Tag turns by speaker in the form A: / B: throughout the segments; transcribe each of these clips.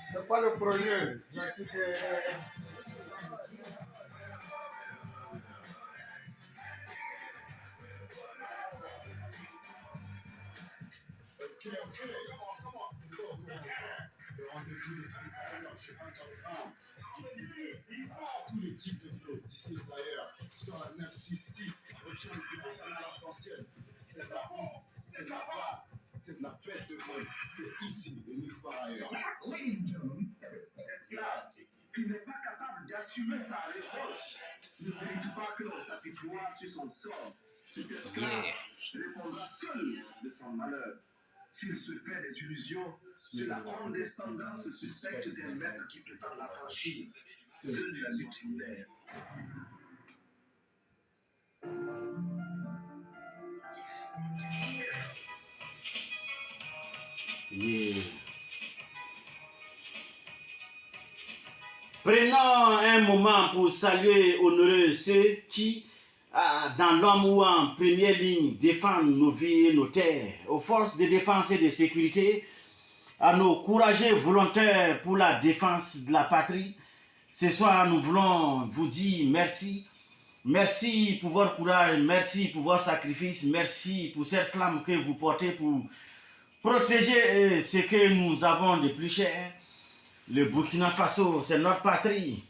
A: C'est pas le projet. Tous les types de flots, d'ici d'ailleurs, sur la 966, retiens le plus beau canal arc-en-ciel. C'est de la bombe, c'est de la vague, c'est de la fête de vol. C'est ici et nulle part ailleurs. Il n'est pas capable d'assumer sa réponse. Ne sais-tu pas que l'on s'apitoie sur son sort? Cet esclave répondra seul de son malheur. S'il se fait des illusions, c'est la condescendance suspecte des maîtres qui préparent la franchise. Ceux de la lutte lunaire.
B: Prenons un moment pour saluer, honorer ceux qui, dans l'homme ou en première ligne, défendent nos vies et nos terres, aux forces de défense et de sécurité, à nos courageux volontaires pour la défense de la patrie. Ce soir, nous voulons vous dire merci. Merci pour votre courage, merci pour votre sacrifice, merci pour cette flamme que vous portez pour protéger ce que nous avons de plus cher. Le Burkina Faso, c'est notre patrie.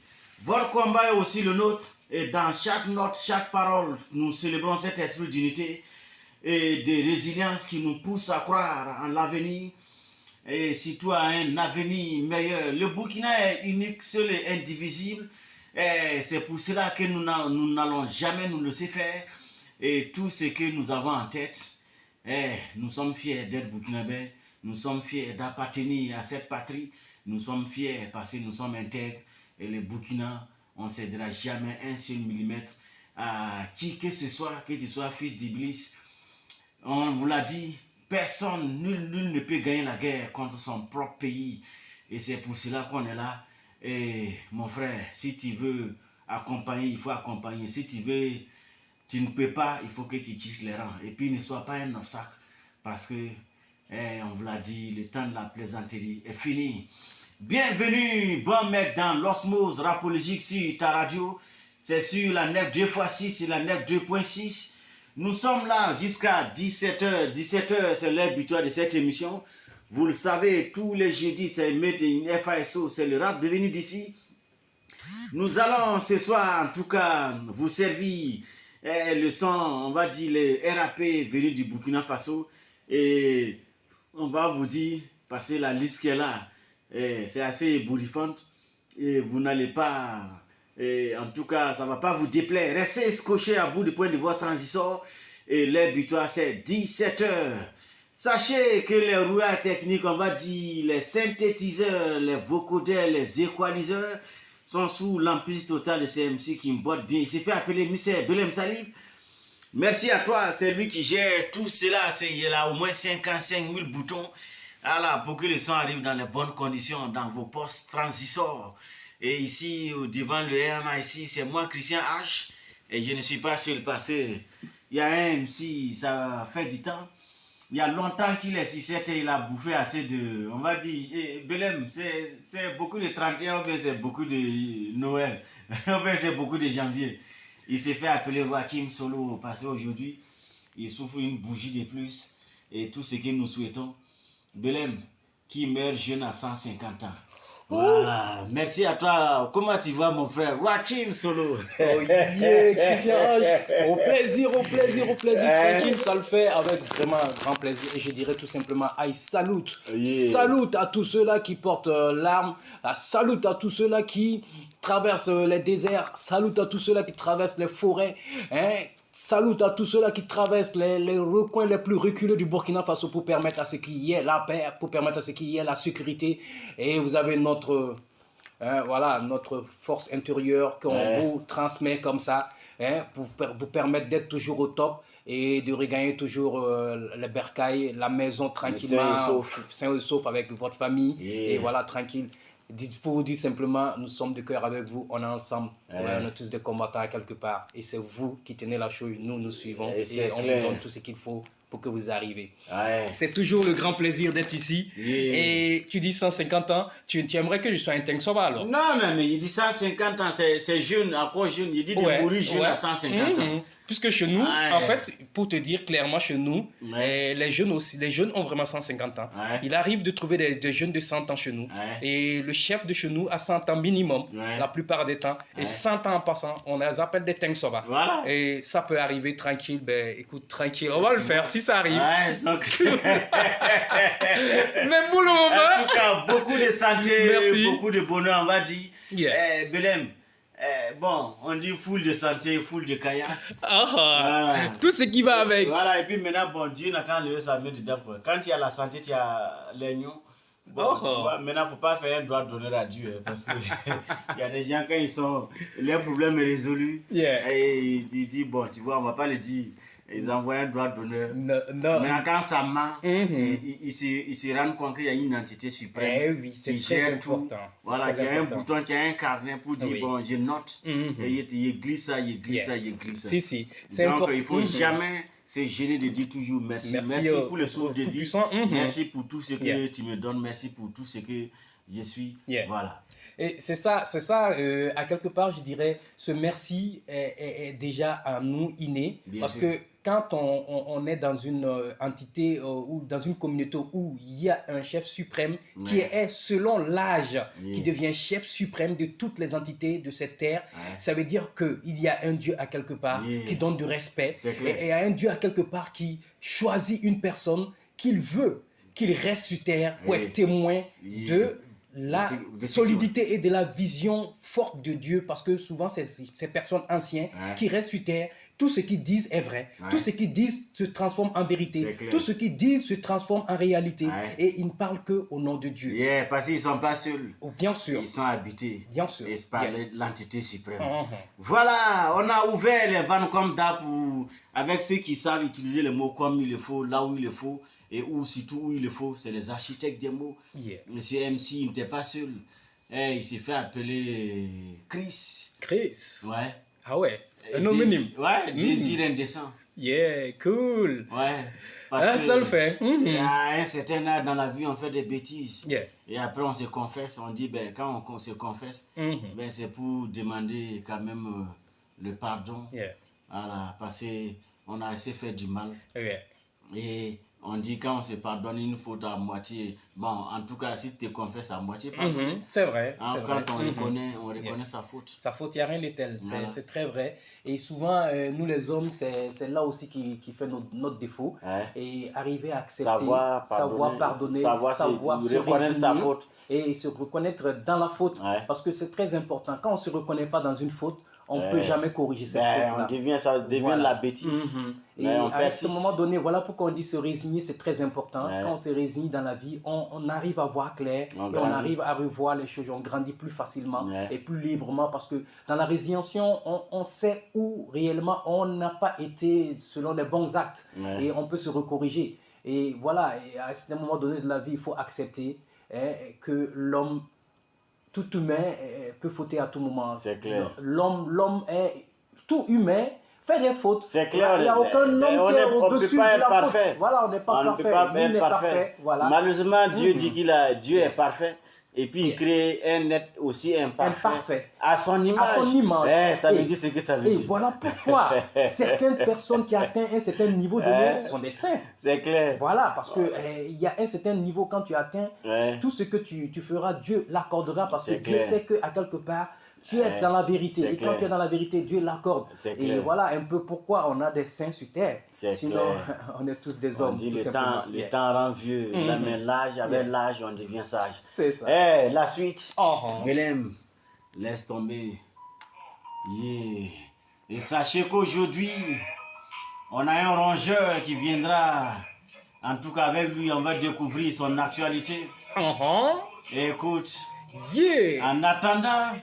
B: Votre combat est aussi le nôtre. Et dans chaque note, chaque parole, nous célébrons cet esprit d'unité et de résilience qui nous pousse à croire en l'avenir et surtout à un avenir meilleur. Le Burkina est unique, seul et indivisible. Et c'est pour cela que nous n'allons jamais nous laisser faire. Et tout ce que nous avons en tête, nous sommes fiers d'être burkinabés. Nous sommes fiers d'appartenir à cette patrie. Nous sommes fiers parce que nous sommes intègres. Et le Burkina, on ne cédera jamais un seul millimètre à qui que ce soit, que tu sois fils d'Iblis. On vous l'a dit, personne, nul ne peut gagner la guerre contre son propre pays. Et c'est pour cela qu'on est là. Et mon frère, si tu veux accompagner, il faut accompagner. Si tu veux, tu ne peux pas, il faut que tu quittes les rangs. Et puis ne sois pas un obstacle. Parce que, on vous l'a dit, le temps de la plaisanterie est fini. Bienvenue, bon mec, dans l'osmose rapologique sur ta radio. C'est sur la 9.2x6 et la 9.2.6. Nous sommes là jusqu'à 17h. 17h, c'est l'heure butoir de cette émission. Vous le savez, tous les jeudis, c'est Made in FASO, c'est le rap devenu d'ici. Nous allons ce soir, en tout cas, vous servir le son, on va dire, le RAP venu du Burkina Faso. Et on va vous dire, parce que la liste qui est là, c'est assez ébouriffante. Et vous n'allez pas, en tout cas, ça ne va pas vous déplaire. Restez scotchés à bout du point de votre transistor. Et l'heure butoir, c'est 17h. Sachez que les rouages techniques, on va dire, les synthétiseurs, les vocodeurs, les équaliseurs sont sous l'emprise totale de CMC qui me botte bien. Il s'est fait appeler Mr. Belem Salif. Merci à toi, c'est lui qui gère tout cela. Il a au moins 55 000 boutons pour que le son arrive dans les bonnes conditions, dans vos postes transistors. Et ici, devant le RMIC, c'est moi, Christian H. Et je ne suis pas seul parce qu'il y a un MC, ça fait du temps. Il y a longtemps qu'il est sur cette et il a bouffé assez de, on va dire, Belem, c'est beaucoup de 31, ou bien c'est beaucoup de Noël, ou bien c'est beaucoup de janvier. Il s'est fait appeler Joachim Solo parce qu'aujourd'hui, il souffre une bougie de plus et tout ce que nous souhaitons. Belem, qui meurt jeune à 150 ans. Voilà, merci à toi. Comment tu vas, mon frère? Joachim Solo.
C: Oh yeah, Christian H. Au plaisir, tranquille, ça le fait avec vraiment grand plaisir. Et je dirais tout simplement, I salute. Yeah. Salute à tous ceux-là qui portent l'arme. Salute à tous ceux-là qui traversent les déserts. Salute à tous ceux-là qui traversent les forêts. Salute à tous ceux-là qui traversent les recoins les plus reculés du Burkina Faso pour permettre à ce qu'il y ait la paix, pour permettre à ce qu'il y ait la sécurité. Et vous avez notre force intérieure qu'on vous transmet comme ça, pour vous permettre d'être toujours au top. et de regagner toujours le bercail, la maison tranquillement, sain et sauf avec votre famille. Et voilà, tranquille. Pour vous dire simplement, nous sommes de cœur avec vous, on est ensemble, on est tous des combattants quelque part. Et c'est vous qui tenez la chose, nous suivons et on vous donne tout ce qu'il faut pour que vous arriviez. C'est toujours le grand plaisir d'être ici. Et tu dis 150 ans, tu aimerais que je sois un tank sauva alors?
B: Non, mais il dit 150 ans, c'est jeune, encore jeune. Il dit de mourir jeune à 150 ans.
C: Puisque chez nous, en fait, pour te dire clairement, chez nous, les jeunes aussi, les jeunes ont vraiment 150 ans. Il arrive de trouver des jeunes de 100 ans chez nous. Et le chef de chez nous a 100 ans minimum, la plupart des temps. Et 100 ans en passant, on les appelle des tanks sauva.
B: Voilà.
C: Et ça peut arriver tranquille, écoute, tranquille, on va le faire si ça arrive.
B: Donc...
C: Mais pour le moment...
B: En tout cas, beaucoup de santé, beaucoup de bonheur, on va dire. Belem. Bon, on dit full de santé, full de caillasse.
C: Voilà. Tout ce qui va avec.
B: Voilà, et puis maintenant, bon, Dieu n'a qu'à lever sa main dedans. Quand tu as la santé, tu as l'oignon. Bon, tu vois, maintenant, il ne faut pas faire un droit d'honneur à Dieu. Parce qu'il y a des gens, quand leur problème est résolu, et ils disent, bon, tu vois, on ne va pas le dire. Ils envoient un droit d'honneur. Maintenant, quand ça marche, ils se rendent compte qu'il y a une entité suprême
C: qui gère
B: important. Tout. Voilà, il y a un bouton, il y a un carnet pour dire, bon, je note. Et il glisse ça, il glisse ça, il glisse ça.
C: Si.
B: Donc, il ne faut jamais se gêner de dire toujours merci. Merci pour le souffle de vie. Merci pour tout ce que tu me donnes. Merci pour tout ce que je suis. Voilà.
C: Et c'est ça, à quelque part, je dirais, ce merci est déjà à nous inné. Parce que quand on est dans une entité ou dans une communauté où il y a un chef suprême qui est, selon l'âge, qui devient chef suprême de toutes les entités de cette terre, ça veut dire qu'il y a un Dieu à quelque part qui donne du respect. Et il y a un Dieu à quelque part qui choisit une personne qu'il veut qu'il reste sur terre pour être témoin de la solidité et de la vision forte de Dieu, parce que souvent ces personnes anciennes qui restent sur terre, tout ce qu'ils disent est vrai, tout ce qu'ils disent se transforme en vérité, tout ce qu'ils disent se transforme en réalité, et ils ne parlent qu'au nom de Dieu.
B: Parce qu'ils ne sont pas seuls.
C: Bien sûr.
B: Ils sont habités.
C: Bien sûr.
B: Et par l'entité suprême. Voilà, on a ouvert les vannes comme d'hab avec ceux qui savent utiliser les mots comme il le faut, là où il le faut. Et surtout où il le faut, c'est les architectes des mots. Monsieur MC, il n'était pas seul. Il s'est fait appeler Chris. Ouais.
C: Ah ouais, un homonyme.
B: Désir indécent.
C: Cool.
B: Parce que
C: ça le fait.
B: À un certain âge dans la vie, on fait des bêtises. Et après, on se confesse. On dit, quand on se confesse, c'est pour demander quand même le pardon. Voilà, parce qu'on a assez fait du mal. Et on dit quand on se pardonne une faute à moitié, bon, en tout cas, si tu te confesses à moitié,
C: c'est vrai.
B: Quand on reconnaît sa faute.
C: Sa faute, il n'y a rien de tel, c'est très vrai. Et souvent, nous les hommes, c'est là aussi qui fait notre défaut. Et arriver à accepter, savoir pardonner, savoir reconnaître sa faute. Et se reconnaître dans la faute. Parce que c'est très important. Quand on ne se reconnaît pas dans une faute, on ne peut jamais corriger cette faute-là.
B: Ça devient la bêtise.
C: Et à ce moment donné, voilà pourquoi on dit se résigner, c'est très important. Quand on se résigne dans la vie, on arrive à voir clair, on arrive à revoir les choses, on grandit plus facilement et plus librement, parce que dans la résignation, on sait où réellement on n'a pas été selon les bons actes et on peut se recorriger. Et voilà, et à ce moment donné de la vie, il faut accepter que l'homme, tout humain peut fauter à tout moment.
B: C'est clair.
C: L'homme est tout humain, fait des fautes.
B: C'est clair.
C: Il n'y a aucun homme qui est au-dessus de la
B: parfait.
C: faute. Voilà, on n'est pas parfait.
B: Être parfait. Voilà. Malheureusement, Dieu dit Dieu est parfait. Et puis il crée un être aussi imparfait. À son image. Ça veut dire ce que ça veut dire.
C: Et voilà pourquoi certaines personnes qui atteignent un certain niveau de l'eau sont des saints.
B: C'est clair.
C: Voilà, parce qu'il y a un certain niveau, quand tu atteins, tout ce que tu feras, Dieu l'accordera, parce que Dieu sait qu'à quelque part, tu es dans la vérité. Et quand tu es dans la vérité, Dieu l'accorde. Et voilà un peu pourquoi on a des saints sur terre. Sinon, on est tous des hommes.
B: On dit le temps rend vieux. Mais l'âge, avec l'âge, on devient sage.
C: C'est ça.
B: La suite. Belem, laisse tomber. Et sachez qu'aujourd'hui, on a un rongeur qui viendra. En tout cas, avec lui, on va découvrir son actualité. Écoute. En attendant,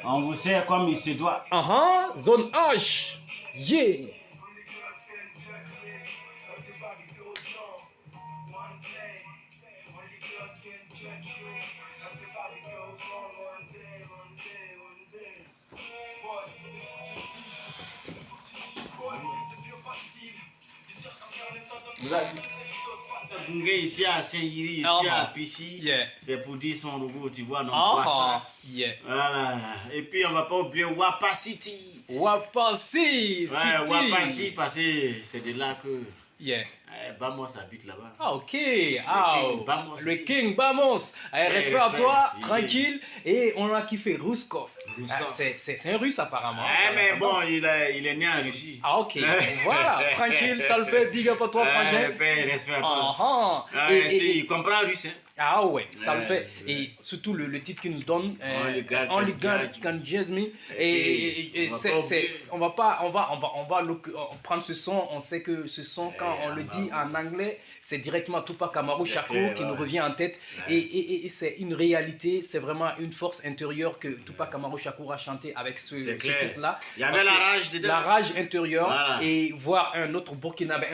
B: on vous sert comme il se doit.
C: Zone H.
B: Ici à Saint-Yiri, ici à Pichi,
C: Yeah.
B: c'est pour dire son logo, tu vois, non,
C: Ah, yeah.
B: Voilà. Et puis on va pas oublier Wapa City.
C: Wapasi
B: Ouais,
C: City.
B: Wapasi, parce que c'est de là que
C: Yeah.
B: Bamos habite là-bas.
C: Ah, ok. Ah,
B: King Bamos.
C: le King Bamos. Allez, respect à
B: respect.
C: toi,
B: Il
C: tranquille. Et on a kiffé Ruskov.
B: Ruskov.
C: Ah, c'est un russe apparemment.
B: Mais bon,
C: Bamos.
B: il est né en Russie.
C: Ah, ok. Voilà, tranquille, ça le fait. Big up à toi, frangin.
B: Respect à toi.
C: Ah, ah.
B: Il comprend russe. Hein.
C: Ah ouais, ça le fait.
B: Ouais.
C: Et surtout le titre qu'il nous donne,
B: Only God
C: Can Judge Me.
B: Et
C: On va prendre ce son. On sait que ce son, quand on le dit en anglais, c'est directement Tupac Amaru Shakur qui nous revient en tête. Et c'est une réalité, c'est vraiment une force intérieure que Tupac Amaru Shakur a chanté avec ce titre-là.
B: Il y avait la rage dedans.
C: La rage intérieure.
B: Voilà.
C: Et voir un autre Burkinabé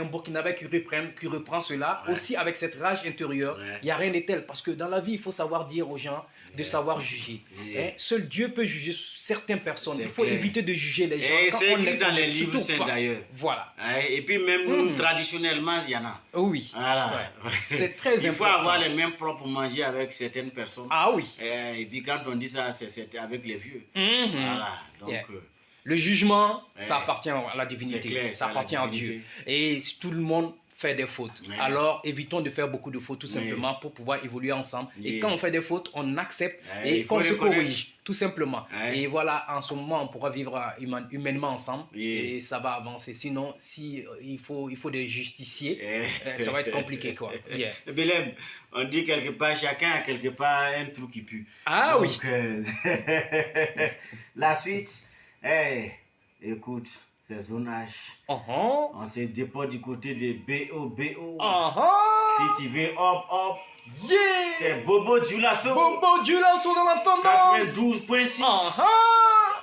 C: qui reprend cela, aussi avec cette rage intérieure. Il n'y a rien de tel. Parce que dans la vie, il faut savoir dire aux gens de savoir juger. Hein? Seul Dieu peut juger certaines personnes. Il faut éviter de juger les gens.
B: Et
C: quand
B: c'est
C: on
B: écrit
C: les
B: dans les livres saints d'ailleurs.
C: Voilà.
B: Et puis même nous, traditionnellement, il y en a.
C: Oui.
B: Voilà.
C: Ouais. C'est très important.
B: Il faut avoir les mêmes propres manger avec certaines personnes.
C: Ah oui.
B: Et puis quand on dit ça, c'est avec les vieux. Voilà. Donc,
C: le jugement, ça appartient à la divinité.
B: Clair,
C: ça appartient à Dieu. Et tout le monde fait des fautes. Alors, évitons de faire beaucoup de fautes tout simplement pour pouvoir évoluer ensemble. Et quand on fait des fautes, on accepte et qu'on se corrige, tout simplement. Et voilà, en ce moment, on pourra vivre humainement ensemble et ça va avancer. Sinon, si il faut des justiciers, ça va être compliqué, quoi.
B: Belem, on dit quelque part, chacun a quelque part un trou qui pue.
C: Ah
B: donc,
C: oui.
B: La suite, écoute, c'est zonage. On se dépose du côté de BO. Si tu veux hop, c'est Bobo Dioulasso.
C: Bobo Dioulasso dans la tendance.
B: 92.6.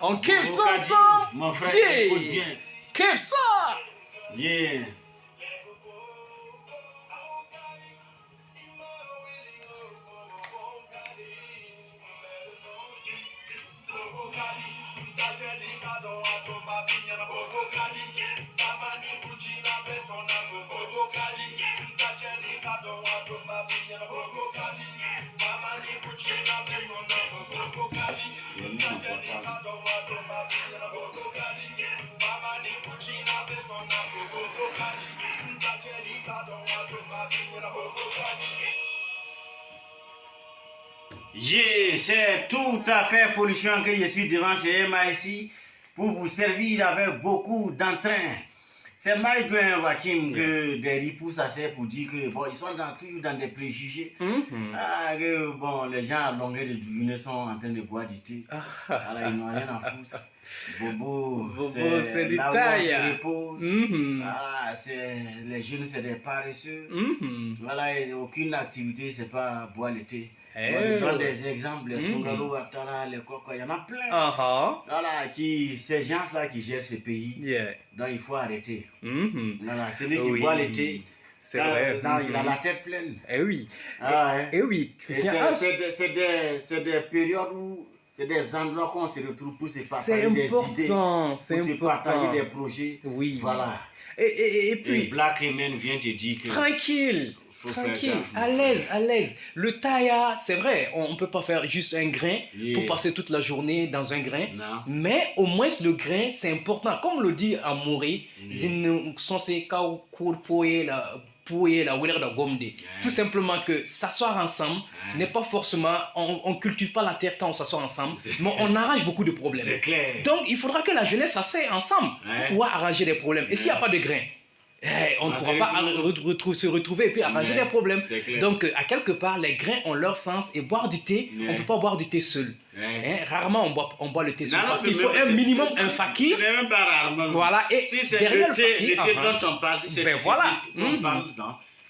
C: On kiffe ça ensemble.
B: Mon frère, écoute bien.
C: Kiffe ça.
B: Yeah. C'est tout à fait folichon que je suis devant ces MIC pour vous servir avec beaucoup d'entrain. C'est Maïdouin Wakim que des ripoux ça sert pour dire que bon, ils sont toujours dans des préjugés. Que bon, les gens à longueur de journée sont en train de boire du thé. Alors ils n'ont rien à foutre. Bobo c'est du taille. Se repose. Les jeunes c'est des paresseux. Voilà, aucune activité c'est pas boire le thé. Moi, je donne des exemples, les Songalo, Atara, les Koko, il y en a plein. Voilà, ces gens-là qui gèrent ce pays, donc il faut arrêter. Voilà, celui qui boit le thé, il a la tête pleine.
C: Oui, Christian.
B: C'est des périodes où c'est des endroits où on se retrouve pour se partager des idées, pour se partager des projets. Voilà.
C: Et puis,
B: Black Man vient te dire que...
C: Tranquille, à l'aise. Le taïa, c'est vrai, on ne peut pas faire juste un grain pour passer toute la journée dans un grain.
B: Non.
C: Mais au moins, le grain, c'est important. Comme le dit Amoury, tout simplement que s'asseoir ensemble n'est pas forcément, on ne cultive pas la terre quand on s'assoit ensemble, mais on arrange beaucoup de problèmes.
B: C'est clair.
C: Donc il faudra que la jeunesse s'assied ensemble pour pouvoir arranger des problèmes. Et s'il n'y a pas de grains, on ne pourra pas se retrouver et puis arranger des problèmes. Donc à quelque part, les grains ont leur sens et boire du thé, on ne peut pas boire du thé seul. Rarement on boit le thé seul parce qu'il faut un minimum, un fakir.
B: C'est même pas rarement.
C: Voilà, et
B: si c'est
C: derrière
B: le thé dont on parle, si c'est le thé dont on parle,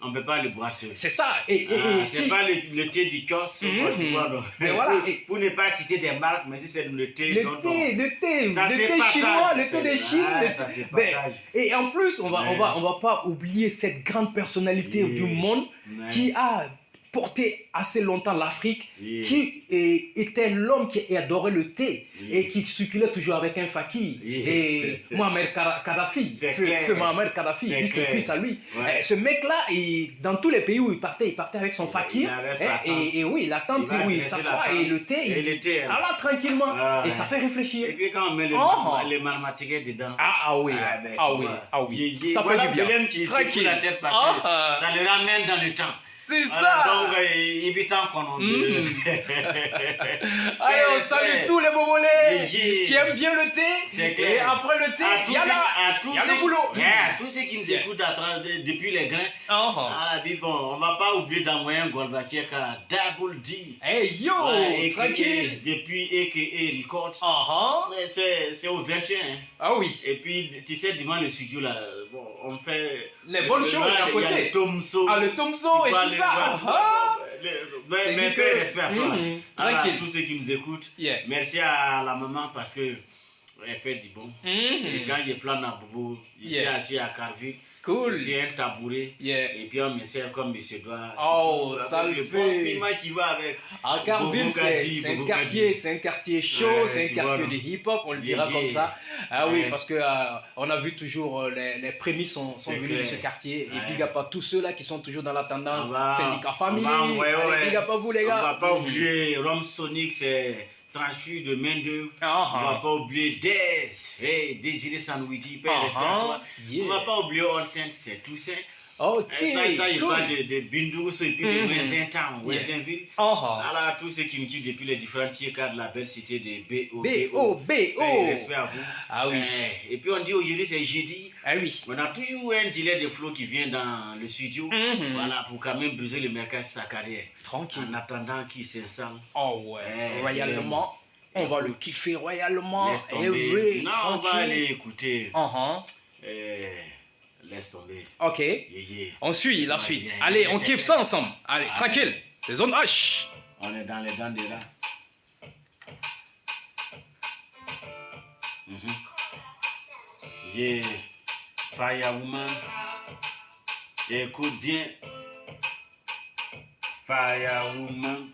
B: on ne peut pas le boire seul.
C: C'est ça.
B: C'est pas le thé du kiosque.
C: Mais voilà.
B: Pour ne pas citer des marques, mais si c'est le thé
C: le thé chinois, le thé de Chine.
B: Ça se partage.
C: Et en plus, on va pas oublier cette grande personnalité du monde qui a porté assez longtemps l'Afrique, qui était l'homme qui adorait le thé et qui circulait toujours avec un fakir. Et Mohamed Kadhafi, feu Mohamed Kadhafi, lui c'est plus à lui. Ce mec-là, dans tous les pays où il partait avec son fakir. Et oui, la tente où il s'assoit et le thé, là tranquillement. Et ça fait réfléchir.
B: Et puis quand on met les marmatiquets dedans.
C: Ah oui. Ça fait du bien.
B: Qui secoue la tête parce que ça le ramène dans le temps.
C: C'est ça.
B: Donc, évitant qu'on
C: Allez, on salue tous les Bobolais qui aiment bien le thé.
B: C'est clair.
C: Et après le thé, il y a le boulot.
B: À tous ceux qui nous écoutent depuis les grains, à la vie, bon, on ne va pas oublier d'envoyer un Golbaki à Double D.
C: Hey yo, tranquille.
B: Depuis A.K.A. Records. C'est au 21.
C: Ah oui.
B: Et puis, tu sais, devant le studio, là, bon, on fait
C: les bonnes choses à côté.
B: Il y a le Tomso.
C: Le Tomso et tout ça.
B: Mais peu respect à toi. À tous ceux qui nous écoutent. Merci à la maman parce que elle fait du bon. Et quand j'ai plan à Bobo, ici assis à Carville.
C: Cool.
B: C'est un tabouret. Et puis on me sert comme monsieur doit.
C: Oh, ça le fait.
B: Bon piment qui va avec.
C: À Carville, c'est un quartier chaud, c'est un quartier de hip-hop, on le dira comme ça. Ah oui, parce que on a vu toujours les prémices sont venus de ce quartier. Et big up à tous ceux-là qui sont toujours dans la tendance. Syndicat Family. Big up à vous les gars.
B: On va pas oublier Rome Sonic, c'est transfus de main d'œuvre. On va pas oublier Désiré Sanouidi, père respect à toi. On va pas oublier All Saints, c'est tout ça.
C: Ok.
B: Ça, il parle de Bindous et puis de Ouenzintown, Ouenzinville. Voilà, tous ceux qui nous quittent depuis les différents tiers de la belle cité de B.O. Respect à vous.
C: Ah oui.
B: Et puis on dit aujourd'hui c'est jeudi.
C: Ah oui.
B: On a toujours un dealer de flow qui vient dans le studio. Voilà, pour quand même briser le mercage de sa carrière.
C: Tranquille.
B: En attendant qu'il s'installe.
C: Oh ouais. Royalement. On va le kiffer royalement.
B: Laisse tomber. Non, on va aller écouter. Laisse tomber.
C: Ok. On suit la suite. Allez, on kiffe ça ensemble. Allez, tranquille. Les zones H.
B: On est dans les dents de là. Firewoman. Écoute bien. Firewoman.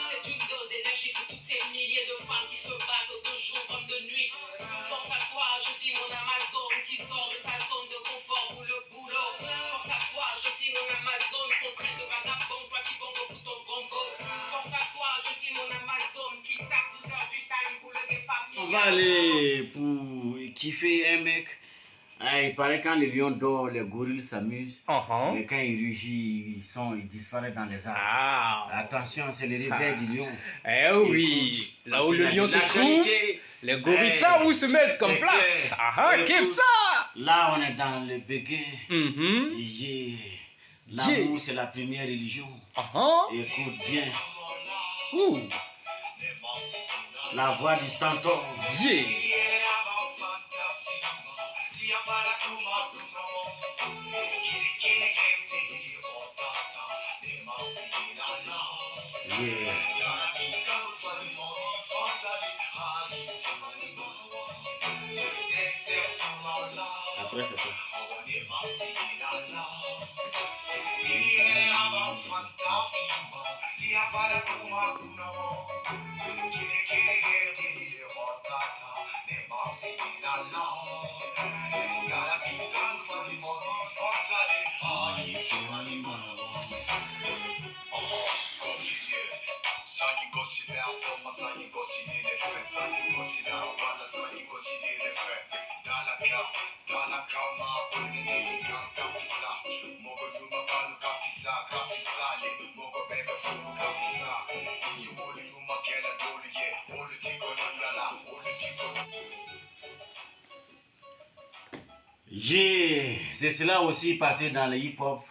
D: C'est une dose d'énergie pour toutes ces milliers de femmes qui se battent de jour comme de nuit. Force à toi, je dis mon Amazon qui sort de sa zone de confort pour le boulot. Force à toi, je dis mon Amazon contraint de vagabond, toi qui bongo pour ton bongo. Force à toi, je dis mon Amazon qui tape 12 heures du time pour le famille.
B: On va aller pour kiffer un mec. Il paraît quand les lions dorment, les gorilles s'amusent. Mais quand ils rugissent, ils disparaissent dans les arbres. Attention, c'est le réveil du lion.
C: Eh oui, là où le lion se trouve, les gorilles savent où se mettre comme place. Kiffe ça.
B: Là, on est dans le béguin. L'amour, c'est la première religion. Écoute bien. La voix du stentor. Après, c'est ça. C'est cela aussi passé dans le hip-hop.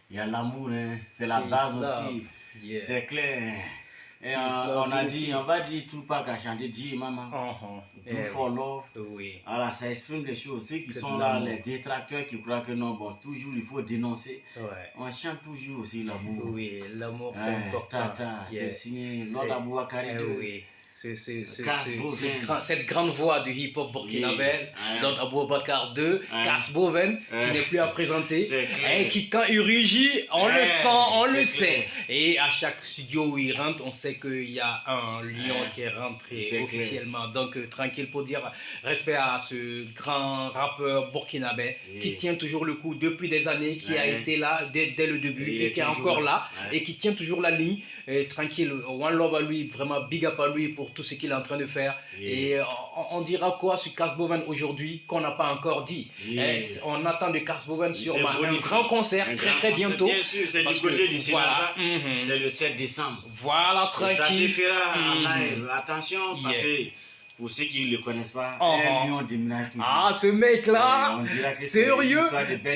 B: Il y a l'amour, hein. C'est la base aussi. C'est clair. Et on a dit, on va dire Tupac a chanté G Mama. Do for love. Alors ça exprime les choses. Ceux qui sont là, les détracteurs qui croient que non, bon, toujours il faut dénoncer. On chante toujours aussi l'amour.
C: Oui, l'amour c'est important.
B: C'est signé Lord Abouakari.
C: Cette grande voix du hip-hop burkinabé, Lord Aboubacar II, Cass Boven, qui n'est plus à présenter, et qui quand il rugit, on le sent, on le sait. Et à chaque studio où il rentre, on sait qu'il y a un lion qui est rentré officiellement. Donc tranquille pour dire respect à ce grand rappeur burkinabé qui tient toujours le coup depuis des années, qui a été là dès le début et qui est encore là et qui tient toujours la ligne. Et tranquille, one love à lui, vraiment big up à lui pour tout ce qu'il est en train de faire. Et on dira quoi sur Cass Boven aujourd'hui qu'on n'a pas encore dit. On attend de Cass Boven sur un grand concert très bientôt.
B: Bien sûr, c'est du côté du Sénasa, c'est le 7 décembre.
C: Voilà, tranquille.
B: Ça se fera en live. Attention, parce que pour ceux qui ne le connaissent pas, un lion déménage toujours.
C: Ah, ce mec-là,
B: on dirait que
C: sérieux.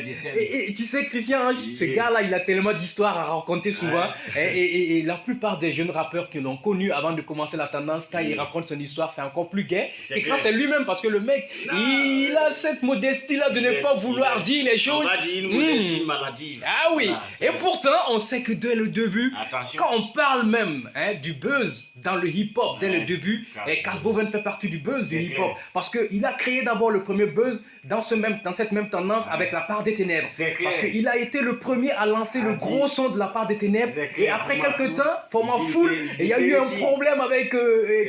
B: C'est
C: Et tu sais, Christian, ce gars-là, il a tellement d'histoires à raconter souvent. Et la plupart des jeunes rappeurs qui l'ont connu avant de commencer la tendance, quand il raconte son histoire, c'est encore plus gai. Et quand c'est lui-même, parce que le mec, il a cette modestie-là de ne pas vouloir dire les choses.
B: On va dire une modestie maladive.
C: Ah oui, et pourtant, on sait que dès le début,
B: attention,
C: quand on parle même du buzz dans le hip-hop, dès le début, Cass Boven fait partie du buzz du hip-hop. Parce qu'il a créé d'abord le premier buzz dans cette même tendance avec La Part des Ténèbres. Parce qu'il a été le premier à lancer le gros son de La Part des Ténèbres. Et après quelques temps, Format Full, il y a eu un problème avec,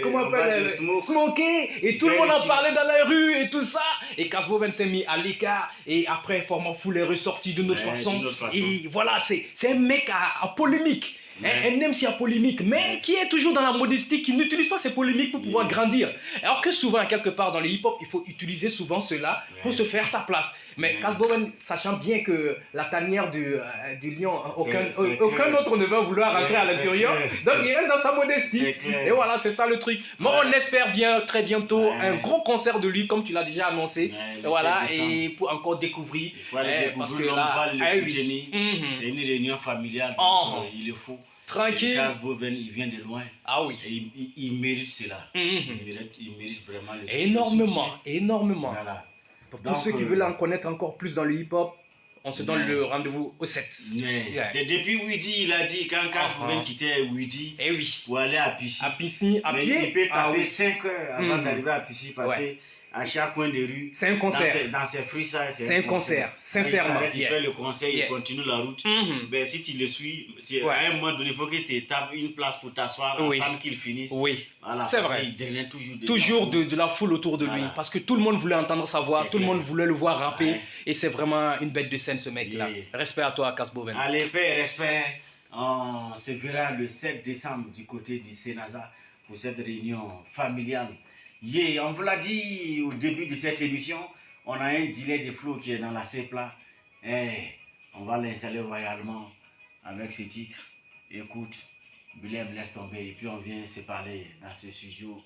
C: comment on appelle, Smokey. Et tout le monde en parlait dans la rue et tout ça. Et Cass Boven s'est mis à l'écart. Et après, Format Full est ressorti d'une autre façon. Et voilà, c'est un mec à polémique. Un MC à polémique, mais qui est toujours dans la modestie, qui n'utilise pas ces polémiques pour pouvoir grandir. Alors que souvent, quelque part dans le hip-hop, il faut utiliser souvent cela pour se faire sa place. Mais Cass Boven, sachant bien que la tanière du lion, aucun autre ne va vouloir rentrer à l'intérieur, donc il reste dans sa modestie. Et voilà, c'est ça le truc. Moi, on espère bien, très bientôt, un gros concert de lui, comme tu l'as déjà annoncé. Voilà, et pour encore découvrir.
B: Il faut aller découvrir, parce que là, le soutenir. C'est une réunion familiale, donc il le faut.
C: Tranquille.
B: Cass Boven, il vient de loin.
C: Ah oui.
B: Et il mérite cela. Il mérite vraiment le
C: Énormément.
B: Voilà.
C: Pour tous ceux qui veulent en connaître encore plus dans le hip-hop, on se donne le rendez-vous au 7.
B: C'est depuis Widi, il a dit, quand Cass Boven quittait Widi pour aller à Pissy.
C: À Pissy, à pied.
B: Il peut taper 5 heures avant d'arriver à Pissy parce que à chaque coin de rue,
C: c'est un concert.
B: Dans ses freestyles,
C: c'est un concert. Sincèrement.
B: Il fait le concert, il continue la route. Ben, si tu le suis, à un moment donné, il faut que tu tapes une place pour t'asseoir, attendre qu'il finisse.
C: Oui,
B: voilà,
C: c'est vrai.
B: Il draine
C: toujours de la foule autour de lui. Parce que tout le monde voulait entendre sa voix, tout le monde voulait le voir rapper. Et c'est vraiment une bête de scène, ce mec-là. Respect à toi, Cass Boven.
B: Allez, paix, respect. On se verra le 7 décembre du côté du Sénasa pour cette réunion familiale. On vous l'a dit au début de cette émission, on a un delay de flow qui est dans la C-plat. On va l'installer royalement avec ce titre. Écoute, Bilem, laisse tomber. Et puis on vient se parler dans ce studio.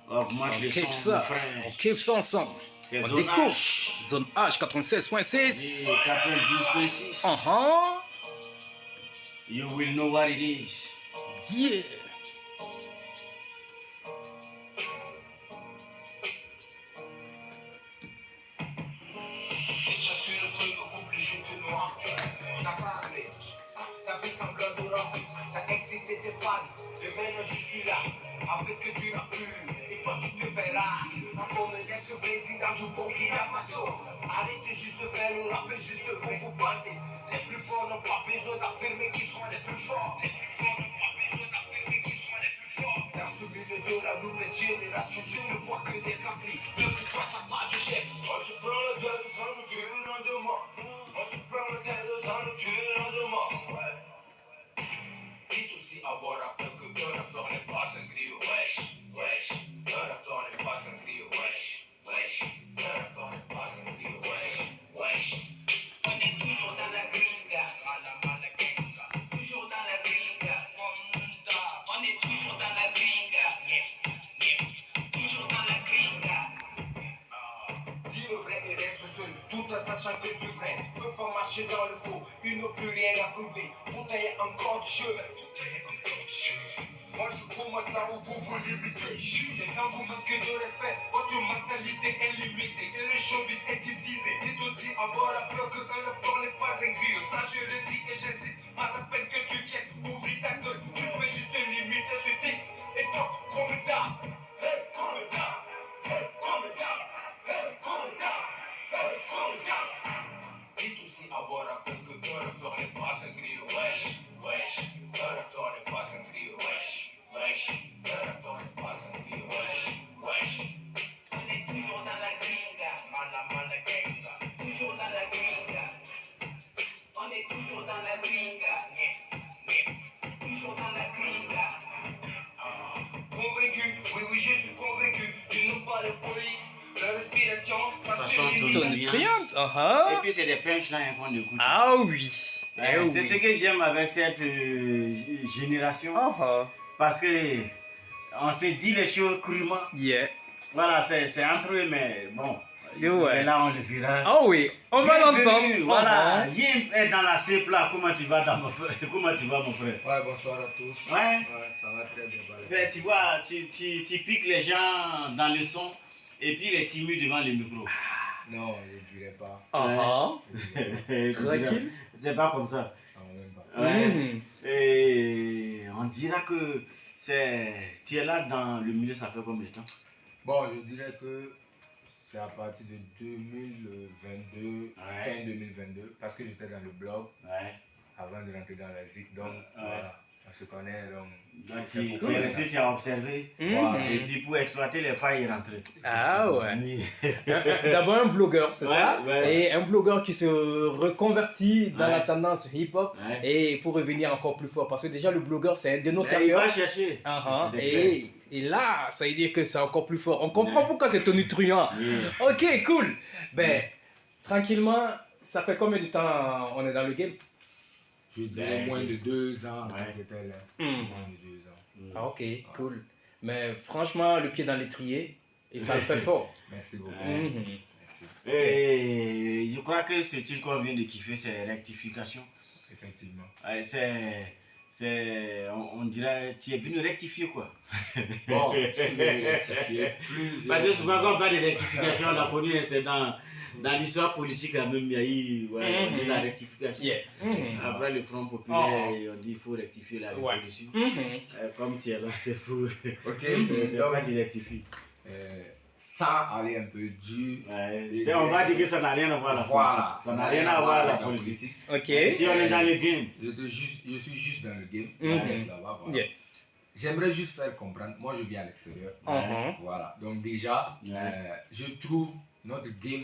B: Augmente le son, mon frère.
C: On kiffe ça ensemble.
B: C'est
C: Zone H. Zone H 96.6.
B: 92.6. You will know what it is.
C: Yeah.
E: Tes fans, et maintenant je suis là, avec du rap et toi tu te verras. Comme un ex-président du Burkina Faso. Arrêtez juste de faire le rap juste pour vous battre. Les plus forts n'ont pas besoin d'affirmer qu'ils sont les plus forts. Dans ce milieu de la nouvelle génération, je ne vois que des capris. Ne pourquoi ça part du chef? On se prend la tête sans nous tuer le lendemain. On se prend la tête sans nous tuer le lendemain. Dites aussi avoir rappel que un rappeur n'est pas un griot, wesh. Un rappeur n'est pas un griot, wesh. Un rappeur n'est pas un griot, wesh. On est toujours dans la gringa, toujours dans la gringa. On est toujours dans la gringa, toujours dans la gringa. Dis le vrai et reste seul, tout en sachant que c'est vrai. Peut pas marcher dans le faux, ils n'ont plus rien à prouver. Pourtant y'a encore du chemin. Moi je commence là où vous vous limitez. Et sans vous manquer de respect, votre mentalité est limitée. Et le showbiz est divisé. Dites aussi avoir la peur que un rapport n'est pas un griot. Ça je le dis et j'insiste, pas la peine que tu viennes. Ouvre ta gueule, tu peux juste limiter ce thé Oui, oui, je suis convaincu, tu n'aimes pas le bruit. La respiration, ça
B: Façon
E: se limite.
C: Tony Triant. Uh-huh.
B: Et puis c'est des punchlines qu'on écoute.
C: Ah oui.
B: Ouais,
C: Eh
B: c'est
C: oui.
B: ce que j'aime avec cette génération.
C: Uh-huh.
B: Parce que on se dit les choses crûment.
C: Yeah.
B: Voilà, c'est entre eux, mais bon.
C: Ouais.
B: Et là, on le verra.
C: Ah oui, on va
B: Bienvenue,
C: l'entendre.
B: Voilà,
C: Uh-huh.
B: Yim est dans la cible là. Comment tu vas, mon frère? Comment tu vas, mon frère?
F: Ouais, bonsoir à tous.
B: Ouais.
F: Ça va très bien.
B: Ben, tu vois, tu piques les gens dans le son et puis les timide devant le micro.
F: Non, je dirais pas.
C: Uh-huh. Tranquille.
B: C'est pas comme ça.
F: Non, même pas.
B: Ouais.
C: Mhm.
B: Et on dira que tu es là dans le milieu, ça fait combien de temps?
F: Bon, je dirais que c'est à partir de 2022, fin 2022, parce que j'étais dans le blog
B: Ouais.
F: avant de rentrer dans la ZIC. Donc, voilà, on se connaît.
B: Donc,
F: c'est
B: tu
F: beaucoup,
B: es
F: là.
B: resté, tu as observé.
C: Mhm.
B: Voilà. Et puis pour exploiter les failles, il rentrait.
C: Ah ouais.
B: Oui.
C: D'abord un blogueur, c'est
B: Ouais,
C: ça?
B: ouais.
C: Et un blogueur qui se reconvertit dans
B: Ouais.
C: la tendance hip-hop
B: Ouais.
C: et pour revenir encore plus fort. Parce que déjà le blogueur c'est un
B: Il
C: dénonciateur.
B: va chercher.
C: Uh-huh.
B: C'est clair.
C: Et là, ça veut dire que c'est encore plus fort. On comprend
B: Ouais.
C: pourquoi c'est Tony Truant.
B: Yeah.
C: Ok, cool. Ben, tranquillement, ça fait combien de temps on est dans le game?
F: Je dirais moins de 2 ans en
B: Ouais.
F: tant que tel.
C: Hmm.
F: Moins de 2 ans.
C: Ah, ok, cool. Mais franchement, le pied dans l'étrier, et ça le fait fort.
F: Merci beaucoup.
B: Ouais.
C: Mhm.
F: Merci.
B: Et je crois que ce titre qu'on vient de kiffer, c'est rectification.
F: Effectivement.
B: Ouais, on dirait, tu es venu rectifier quoi.
F: Bon, je suis venu rectifier.
B: Parce que souvent quand on parle de rectification, on a connu, c'est dans l'histoire politique quand même, il y a eu on dit la rectification.
C: Yeah. Mhm.
B: Après le Front populaire, on dit il faut rectifier la
C: Ouais.
B: révolution.
C: Mhm.
B: Comme tu es là, c'est fou.
F: Ok,
B: C'est
F: donc,
B: pourquoi tu rectifies.
F: ça allait un peu dur.
B: Ouais. On va dire que ça n'a rien à voir avec la
F: Voilà.
B: politique. Ça n'a rien à voir avec la politique.
C: Ok.
B: Si on est dans le game.
F: Je suis juste dans le game.
C: Mhm.
F: Je reste là-bas, voilà.
C: Yeah.
F: J'aimerais juste faire comprendre. Moi, je vis à l'extérieur.
C: Mhm.
F: Voilà. Donc, déjà,
B: Ouais.
F: je trouve notre game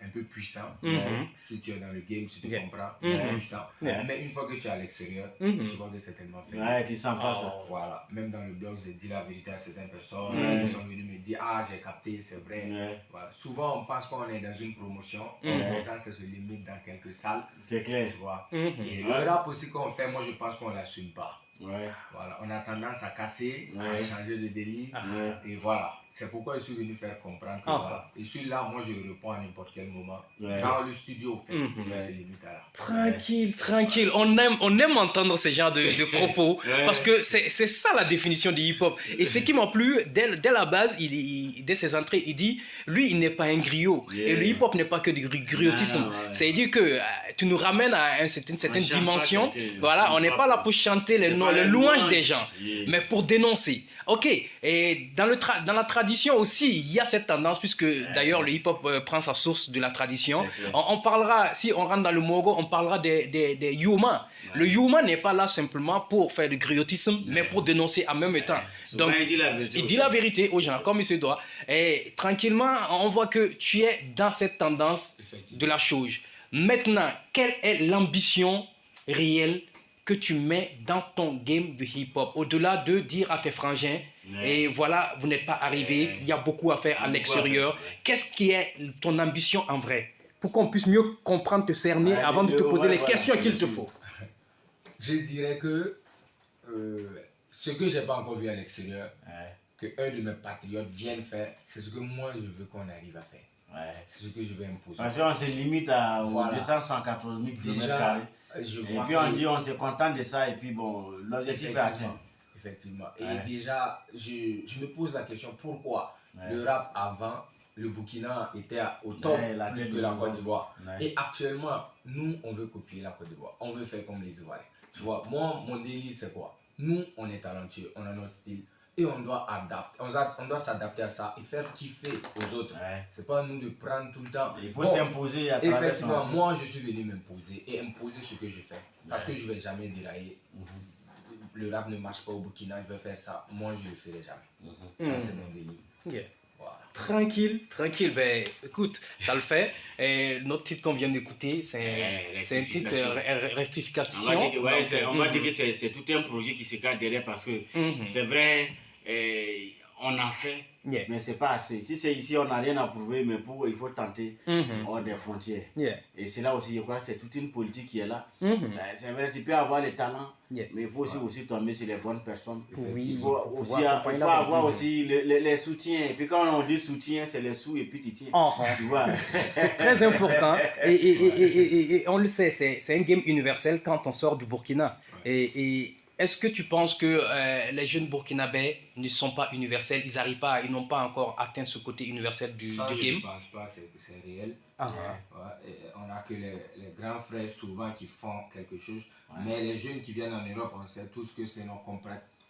F: un peu puissant.
C: Mhm.
F: Si tu es dans le game, si tu
C: Yeah.
F: comprends,
C: Mhm.
F: c'est puissant.
C: Yeah.
F: Mais une fois que tu es à l'extérieur,
C: Mhm.
F: tu vas certainement faire.
B: Ouais, tu sens pas ça.
F: Voilà. Même dans le blog, j'ai dit la vérité à certaines personnes.
C: Mhm.
F: Ils sont venus me dire, ah, j'ai capté, c'est vrai.
B: Ouais.
F: Voilà. Souvent, on pense qu'on est dans une promotion.
C: Mhm.
F: L'important, c'est se limite dans quelques salles.
B: C'est clair.
F: Tu vois.
C: Mhm.
F: Et
B: Ouais.
F: le rap aussi qu'on fait, moi, je pense qu'on l'assume pas.
B: Ouais.
F: Voilà, on a tendance à casser, à
B: Ouais.
F: changer de délit.
B: Ouais.
F: Et voilà, c'est pourquoi je suis venu faire comprendre que
C: Ah.
F: voilà. Et celui-là, moi, je réponds à n'importe quel moment.
B: Ouais.
F: Dans le studio, fait,
C: Mhm.
F: ça
B: Ouais.
F: se limite à là.
C: Tranquille, tranquille. On aime entendre ce genre de propos
B: Ouais.
C: parce que c'est ça la définition du hip-hop. Et ce qui m'a plu, dès la base, dès ses entrées, il dit, lui, il n'est pas un griot.
B: Yeah.
C: Et le hip-hop n'est pas que du griotisme.
B: Ah, ouais.
C: C'est-à-dire que tu nous ramènes à une certaine
B: chante pas
C: dimension.
B: quelqu'un, on
C: Voilà,
B: chante
C: on n'est
B: pas
C: pas là
B: pour-
C: pour chanter les
B: C'est pas la
C: louanges
B: louange.
C: des gens,
B: Yeah.
C: mais pour dénoncer. Ok, et dans la tradition aussi, il y a cette tendance, puisque d'ailleurs le hip-hop prend sa source de la tradition.
B: C'est clair.
C: On parlera, si on rentre dans le mogo, on parlera des Yuma. Le Yuma n'est pas là simplement pour faire du griotisme, mais pour dénoncer en même temps.
B: Souvent,
C: Donc,
B: il dit la vérité.
C: il dit la vérité aux gens, comme il se doit. Et tranquillement, on voit que tu es dans cette tendance de la chose. Maintenant, quelle est l'ambition réelle que tu mets dans ton game de hip-hop? Au-delà de dire à tes frangins,
B: Ouais.
C: et voilà, vous n'êtes pas arrivé,
B: Ouais.
C: il y a beaucoup à faire à
B: Beaucoup à
C: l'extérieur.
B: faire, ouais.
C: Qu'est-ce qui est ton ambition en vrai? Pour qu'on puisse mieux comprendre, te cerner,
B: Ouais,
C: avant de te poser les
B: voilà,
C: questions qu'il te
B: bien
C: faut.
F: Je dirais que ce que j'ai pas encore vu à l'extérieur,
B: Ouais.
F: que un de mes patriotes viennent faire, c'est ce que moi je veux qu'on arrive à faire.
B: Ouais.
F: C'est ce que je vais imposer.
B: Parce qu'on se limite aux
F: Voilà.
B: 214 000 km².
F: Déjà, je
B: Et
F: vois
B: puis on
F: que-
B: dit on se contente de ça et puis bon, l'objectif est atteint.
F: Effectivement.
B: Ouais.
F: Et déjà, je me pose la question pourquoi
B: Ouais.
F: le rap avant, le Burkina était au top
B: Ouais, la
F: plus
B: tête
F: que
B: de
F: la
B: l'Ivoire.
F: Côte d'Ivoire.
B: Ouais.
F: Et actuellement, nous, on veut copier la Côte d'Ivoire. On veut faire comme les Ivoiriens. Tu vois, moi, mon délire, c'est quoi? Nous, on est talentueux, on a notre style. Et on doit adapter, on doit s'adapter à ça et faire kiffer aux autres.
B: Ouais.
F: C'est pas nous de prendre tout le temps.
B: Il faut
F: Bon,
B: s'imposer à travers son
F: effectivement,
B: style.
F: moi, je suis venu m'imposer et imposer ce que je fais. Parce que je vais jamais dérailler. Le rap ne marche pas au Burkina, je vais faire ça. Moi, je le ferai jamais. Ça, c'est mon délire.
C: Yeah.
F: Voilà.
C: Tranquille, tranquille. Ben, écoute, ça le fait. Et notre titre qu'on vient d'écouter,
B: Ouais,
C: c'est un titre rectification.
B: On va dire, que- ouais,
C: Donc,
B: on va dire que c'est tout un projet qui se cache derrière parce que
C: Mhm.
B: c'est vrai, on en fait,
C: Yeah.
B: mais c'est pas assez. Si c'est ici, on n'a rien à prouver, mais il faut tenter hors des frontières.
C: Yeah.
B: Et c'est là aussi, je crois, c'est toute une politique qui est là.
C: Mhm.
B: C'est vrai, tu peux avoir les talents,
C: Yeah.
B: mais il faut aussi tomber sur les bonnes personnes.
C: Oui,
B: Il faut
C: pour
B: aussi
C: pouvoir accompagner la
B: avoir
C: bonne.
B: aussi les soutiens. Et puis quand on dit soutien, c'est les sous et puis tu tiens. Tu vois.
C: C'est très important et on le sait, c'est un game universel quand on sort du Burkina. Et est-ce que tu penses que les jeunes burkinabés ne sont pas universels, ils n'ont pas encore atteint ce côté universel du
F: Ça, je
C: game?
F: ne pense pas, c'est réel.
C: Ah.
F: Ouais, et on a que les grands frères souvent qui font quelque chose, mais les jeunes qui viennent en Europe, on sait tous que c'est nos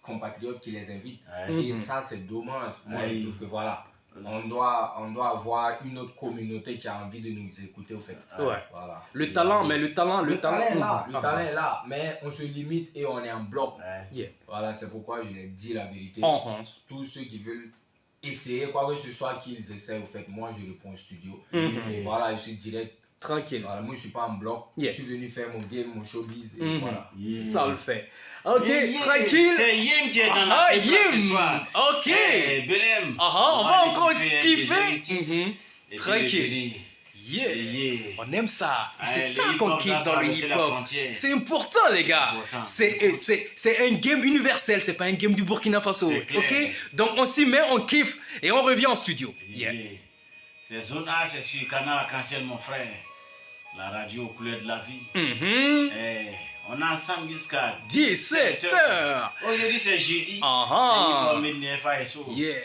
F: compatriotes qui les invitent. Et ça, c'est dommage. Moi, je trouve que voilà, on doit avoir une autre communauté qui a envie de nous écouter, au fait.
C: Ouais.
F: Voilà.
C: Le talent est là.
F: Le talent est là, mais on se limite et on est en bloc.
C: Yeah.
F: Voilà, c'est pourquoi je l'ai dit la vérité. Tous ceux qui veulent essayer quoi que ce soit qu'ils essaient, au fait, moi je réponds au studio. Et voilà, je suis direct.
C: Tranquille.
F: Voilà, moi je suis pas en bloc.
C: Yeah.
F: Je suis venu faire mon game, mon showbiz. Et voilà.
C: Ça le fait. Ok, tranquille.
B: C'est Yim qui est dans la scène ce soir.
C: Ok.
B: Belem.
C: On va encore
B: kiffer.
C: kiffer. Tranquille. Yeah. On aime ça. Et c'est ça qu'on kiffe dans le hip-hop. C'est important, les gars. C'est un game universel. C'est pas un game du Burkina Faso. Ok? Donc on s'y met, on kiffe et on revient en studio. Yeah.
B: C'est Zone A, c'est sur Canal Arc-en-Ciel, mon frère. La radio aux couleurs de la vie. On est ensemble jusqu'à
C: 17h.
B: Aujourd'hui, c'est jeudi. C'est Hip-Hop
C: Yeah.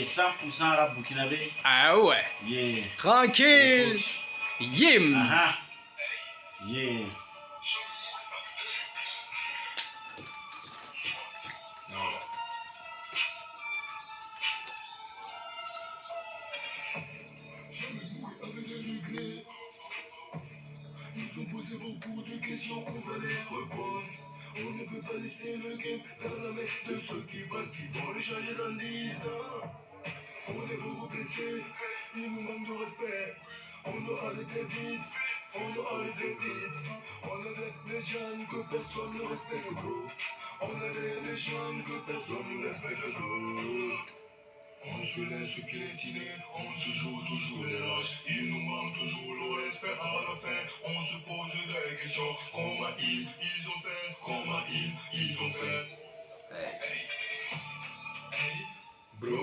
B: 100% rap burkinabé.
C: Ah ouais.
B: Yeah.
C: Tranquille. Yim.
B: Yeah.
A: Nous ont posé beaucoup de questions, on va les répondre. On ne peut pas laisser le game dans la main de ceux qui passent, qui vont le changer dans 10 ans. On est beaucoup blessés, il nous manque de respect. On doit arrêter vite, on doit arrêter vite. On est des légendes que personne ne respecte, bro. On est des légendes que personne ne respecte, on se laisse piétiner, on se joue toujours les lâches. Il nous manque toujours le respect à la fin. On se pose des questions. Comment ils ont fait? Comment ils ont fait? Hey, bro.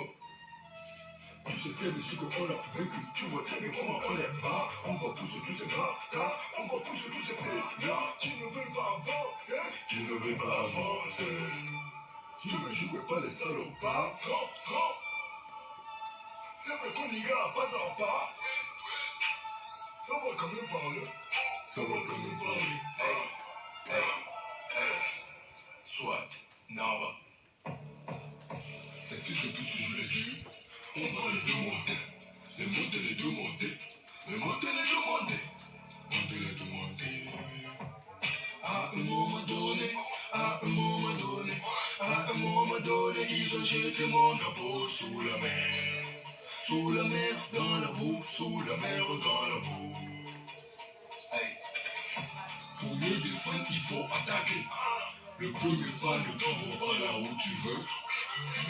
A: Tu sais très bien ce qu'on a vécu. Tu vois très bien comment on est bas. On va pousser tous ces bâtards. On va pousser tous ces feignards qui ne veulent pas avancer. Qui ne veulent pas avancer. Je ne jouerai pas les salopards. Non. C'est vrai qu'on y a pas à pas. Ça va quand même parler. Soit, Nava. Ces fils de pute se jouent les durs. On va les demander. Les demander. À un moment donné, ils ont jeté mon drapeau sous la mer. Sous la mer, dans la boue, sous la mer, dans la boue. Hey. Pour mieux défendre, il faut attaquer. Le premier pas ne t'envoie pas là où tu veux,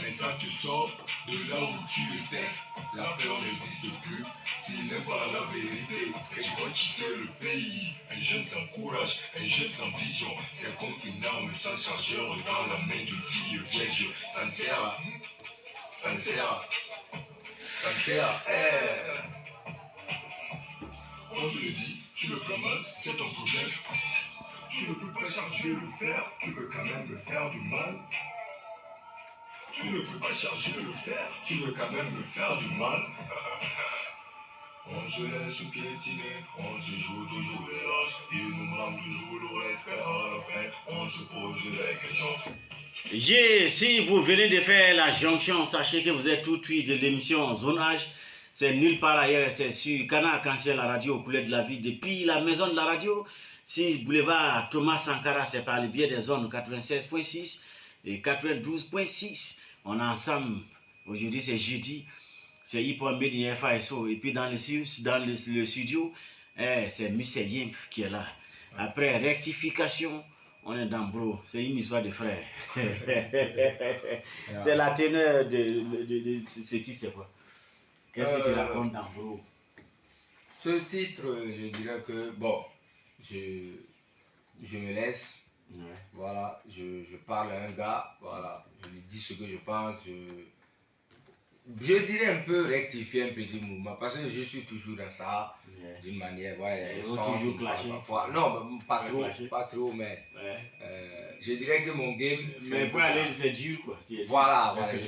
A: mais ça te sort de là où tu étais. La peur n'existe plus, s'il n'est pas la vérité, c'est qu'il va quitter le pays. Un jeune sans courage, un jeune sans vision, c'est comme une arme sans chargeur dans la main d'une fille vierge. Ça ne sert à faire. On te le dit, tu le prends mal, c'est ton problème. Tu ne peux pas charger le fer, tu peux quand même me faire du mal. Tu ne peux pas charger le fer, tu veux quand même me faire du mal. On se laisse piétiner, on se joue toujours les lâches. Il nous manque toujours le respect à la fin, on se pose des questions.
B: Si vous venez de faire la jonction, sachez que vous êtes tout de suite de l'émission Zone H. C'est nulle part ailleurs, c'est sur Canal Arc-en-Ciel, la radio aux couleurs de la vie. Depuis la maison de la radio, si boulevard Thomas Sankara, c'est par le biais des zones 96.6 et 92.6. On est ensemble. Aujourd'hui, c'est jeudi. C'est Hip-Hop Made FASO. Et puis dans le studio, c'est Mr. Yimp qui est là. Après rectification, on est dans bro. C'est une histoire de frères. C'est la teneur de ce titre, c'est quoi? Qu'est-ce que tu racontes dans bro?
F: Ce titre, je dirais que, bon, je me laisse, voilà, je parle à un gars, voilà, je lui dis ce que je pense, je dirais un peu rectifier un petit mouvement, parce que je suis toujours dans ça, d'une manière, ouais,
B: il faut toujours clasher.
F: Non, pas trop, mais je dirais que mon game,
B: mais pour aller, c'est dur, quoi.
F: Voilà, je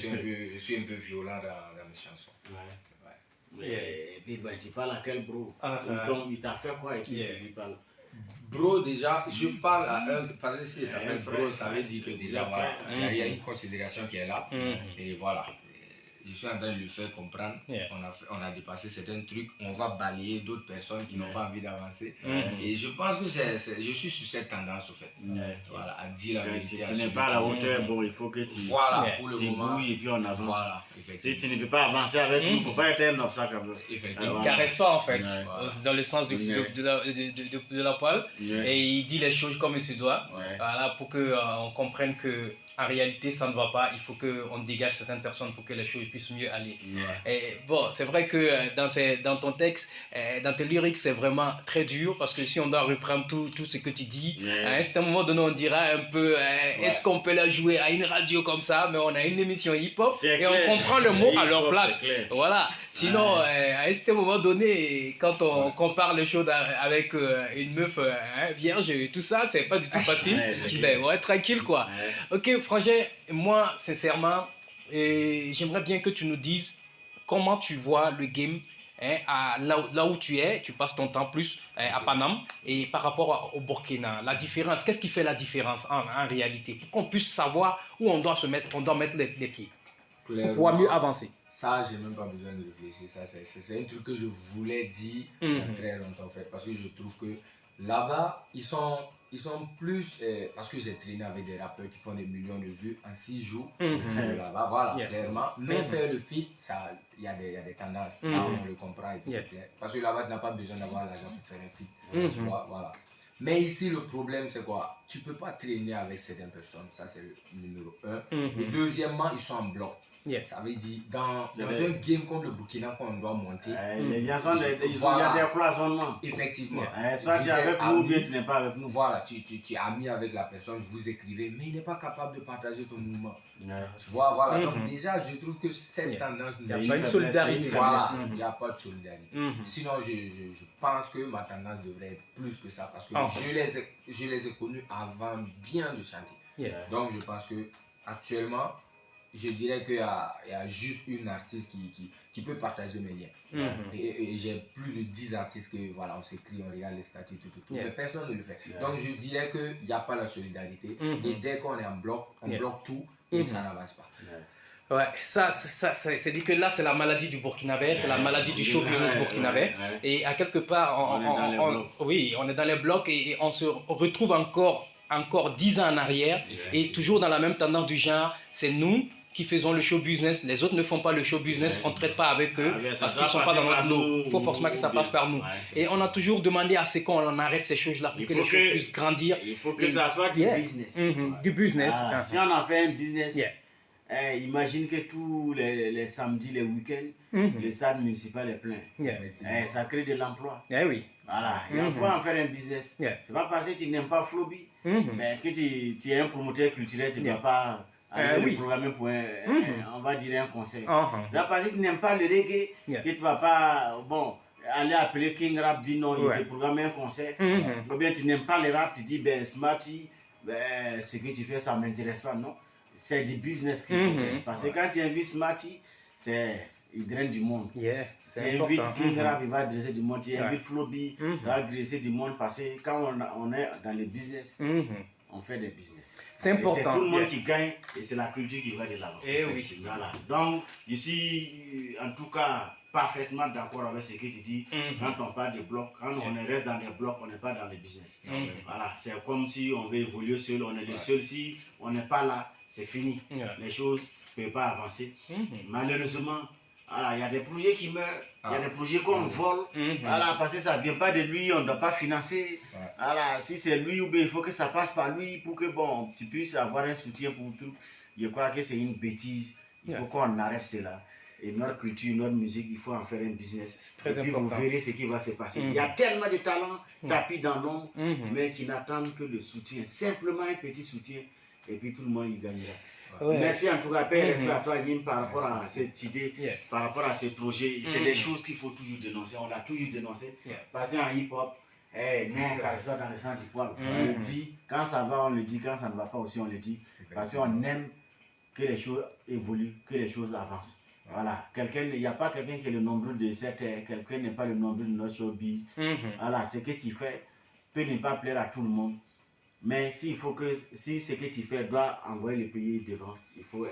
F: suis un peu violent dans mes chansons.
B: Et puis, ben, tu parles à quel bro? Il t'a fait quoi et puis tu lui parles?
F: Bro, déjà, je parle à un. Parce que si tu t'appelles bro, ça veut dire que déjà, voilà, il y a une considération qui est là. Et voilà. Je suis en train de lui faire comprendre. On a dépassé certains trucs. On va balayer d'autres personnes qui n'ont pas envie d'avancer. Et je pense que je suis sur cette tendance, au fait. Voilà, à dire la vérité.
B: Tu n'es pas à la hauteur, bon, il faut que tu.
F: Voilà, pour le moment.
B: Bouilles et puis on avance.
F: Voilà,
B: si tu ne peux pas avancer avec nous, il ne faut pas être un obstacle.
F: Effectivement.
C: Il caresse pas en fait, dans le sens de la poêle. Et il dit les choses comme il se doit. Voilà, pour qu'on comprenne que. En réalité, ça ne va pas. Il faut qu'on dégage certaines personnes pour que les choses puissent mieux aller. Et bon, c'est vrai que dans ton texte, dans tes lyrics, c'est vraiment très dur parce que si on doit reprendre tout ce que tu dis, à un certain moment donné, on dira un peu est-ce qu'on peut la jouer à une radio comme ça? Mais on a une émission hip-hop et on comprend le mot à leur place. Voilà. Sinon, à un certain moment donné, quand on compare les choses avec une meuf vierge, tout ça, c'est pas du tout facile. Ouais, tranquille quoi. Ok. Frangin, moi, sincèrement, j'aimerais bien que tu nous dises comment tu vois le game là où tu es, tu passes ton temps plus à Paname, et par rapport au Burkina, la différence, qu'est-ce qui fait la différence en réalité? Pour qu'on puisse savoir où on doit mettre les pieds, pour pouvoir mieux avancer.
F: Ça, j'ai même pas besoin de réfléchir. Ça, c'est un truc que je voulais dire il y a très longtemps, en fait, parce que je trouve que là-bas, ils sont plus, parce que j'ai traîné avec des rappeurs qui font des millions de vues en 6 jours, là-bas, voilà, clairement. Mais faire le feat, il y a des tendances, ça on le comprend et puis c'est clair. Parce que là-bas, tu n'as pas besoin d'avoir l'argent pour faire un feat, tu vois, voilà. Mais ici, le problème, c'est quoi? Tu peux pas traîner avec certaines personnes, ça c'est le numéro 1. Et deuxièmement, ils sont en bloc. Ça veut dire, dans un game comme le Burkina qu'on doit monter,
B: les gens sont il y a des cloisonnements.
F: Effectivement.
B: Soit tu es avec nous ou bien tu n'es pas avec nous.
F: Voilà, tu es ami avec la personne, vous écrivez, mais il n'est pas capable de partager ton mouvement. Tu vois, voilà. Donc déjà, je trouve que cette tendance...
C: Il n'y a pas une solidarité.
F: Voilà, il n'y a pas de solidarité. Sinon, je pense que ma tendance devrait être plus que ça, parce que je les ai connus avant bien de chanter. Donc je pense que actuellement, je dirais qu'il y a juste une artiste qui peut partager mes liens. Et j'ai plus de 10 artistes que, voilà, on s'écrit, on regarde les statuts, tout. Mais personne ne le fait. Donc je dirais qu'il n'y a pas la solidarité. Et dès qu'on est en bloc, on bloque tout et ça n'avance pas.
C: Ouais, ça c'est dit que là, c'est la maladie du Burkinabé, c'est la maladie du show business burkinabé. Et à quelque part, on est dans les blocs et on se retrouve encore 10 ans en arrière et toujours dans la même tendance du genre, c'est nous qui faisons le show business, les autres ne font pas le show business, on ne traite pas avec eux parce qu'ils ne sont pas dans notre lot. Il faut forcément que ça passe par nous. Et on a toujours demandé à ce qu'on arrête ces choses-là pour que les choses puissent grandir.
B: Il faut que ça soit du business.
C: Du business.
B: Si on en fait un business, imagine que tous les samedis, les week-ends, le stade municipal est plein. Ça crée de l'emploi.
C: Oui.
B: Voilà, il faut en faire un business. C'est pas parce que tu n'aimes pas Floby, mais que tu es un promoteur culturel, tu ne dois pas aller le programmer pour on va dire un concert. C'est pas parce que tu n'aimes pas le reggae que tu ne vas pas aller appeler King Rap, dire non, il te programme un concert. Ou bien tu n'aimes pas le rap, tu dis ben Smarty, ce que tu fais ça ne m'intéresse pas. Non, c'est du business qu'il faut faire. Parce que quand tu invites Smarty, il draine du monde. Tu invites King Rap, il va dresser du monde. Tu invites Floby, il va dresser du monde. Parce que quand on est dans le business, on fait des business.
C: C'est important.
B: C'est tout le monde qui gagne et c'est la culture qui va de l'avant. Voilà. Donc, je suis en tout cas parfaitement d'accord avec ce que tu dis. Quand on parle de blocs, quand on reste dans les blocs, on n'est pas dans le business. Voilà. C'est comme si on veut évoluer seul, on est les seuls. Si on n'est pas là, c'est fini. Les choses ne peuvent pas avancer. Malheureusement, Voilà, il y a des projets qui meurent, il y a des projets qu'on vole,
C: Mhm.
B: voilà, parce que ça ne vient pas de lui, on ne doit pas financer.
F: Ouais.
B: Voilà, si c'est lui ou bien il faut que ça passe par lui pour que bon, tu puisses avoir un soutien pour tout. Je crois que c'est une bêtise. Il faut qu'on arrête cela. Et notre culture, notre musique, il faut en faire un business.
C: Très
B: et puis
C: important.
B: vous verrez ce qui va se passer.
C: Mhm.
B: Il y a tellement de talents tapis dans l'ombre,
C: Mhm.
B: mais qui n'attendent que le soutien. Simplement un petit soutien. Et puis tout le monde y gagnera.
C: Ouais.
B: Merci en tout cas, Père,
C: Mhm.
B: respect à toi, Yim, par rapport à cette idée,
C: Yeah.
B: par rapport à ces projets. C'est
C: Mhm.
B: des choses qu'il faut toujours dénoncer. On l'a toujours dénoncé.
C: Yeah.
B: Parce qu'en hip-hop, nous, on ne reste pas dans le sang du poil. On
C: Mhm.
B: le dit, quand ça va, on le dit, quand ça ne va pas aussi, on le dit. Parce qu'on aime que les choses évoluent, que les choses avancent. Voilà, il n'y a pas quelqu'un qui est le nombre de cette terre, quelqu'un n'est pas le nombre de notre showbiz.
C: Mhm.
B: Voilà, ce que tu fais peut ne pas plaire à tout le monde. Mais si ce que tu fais doit envoyer le pays devant, il faut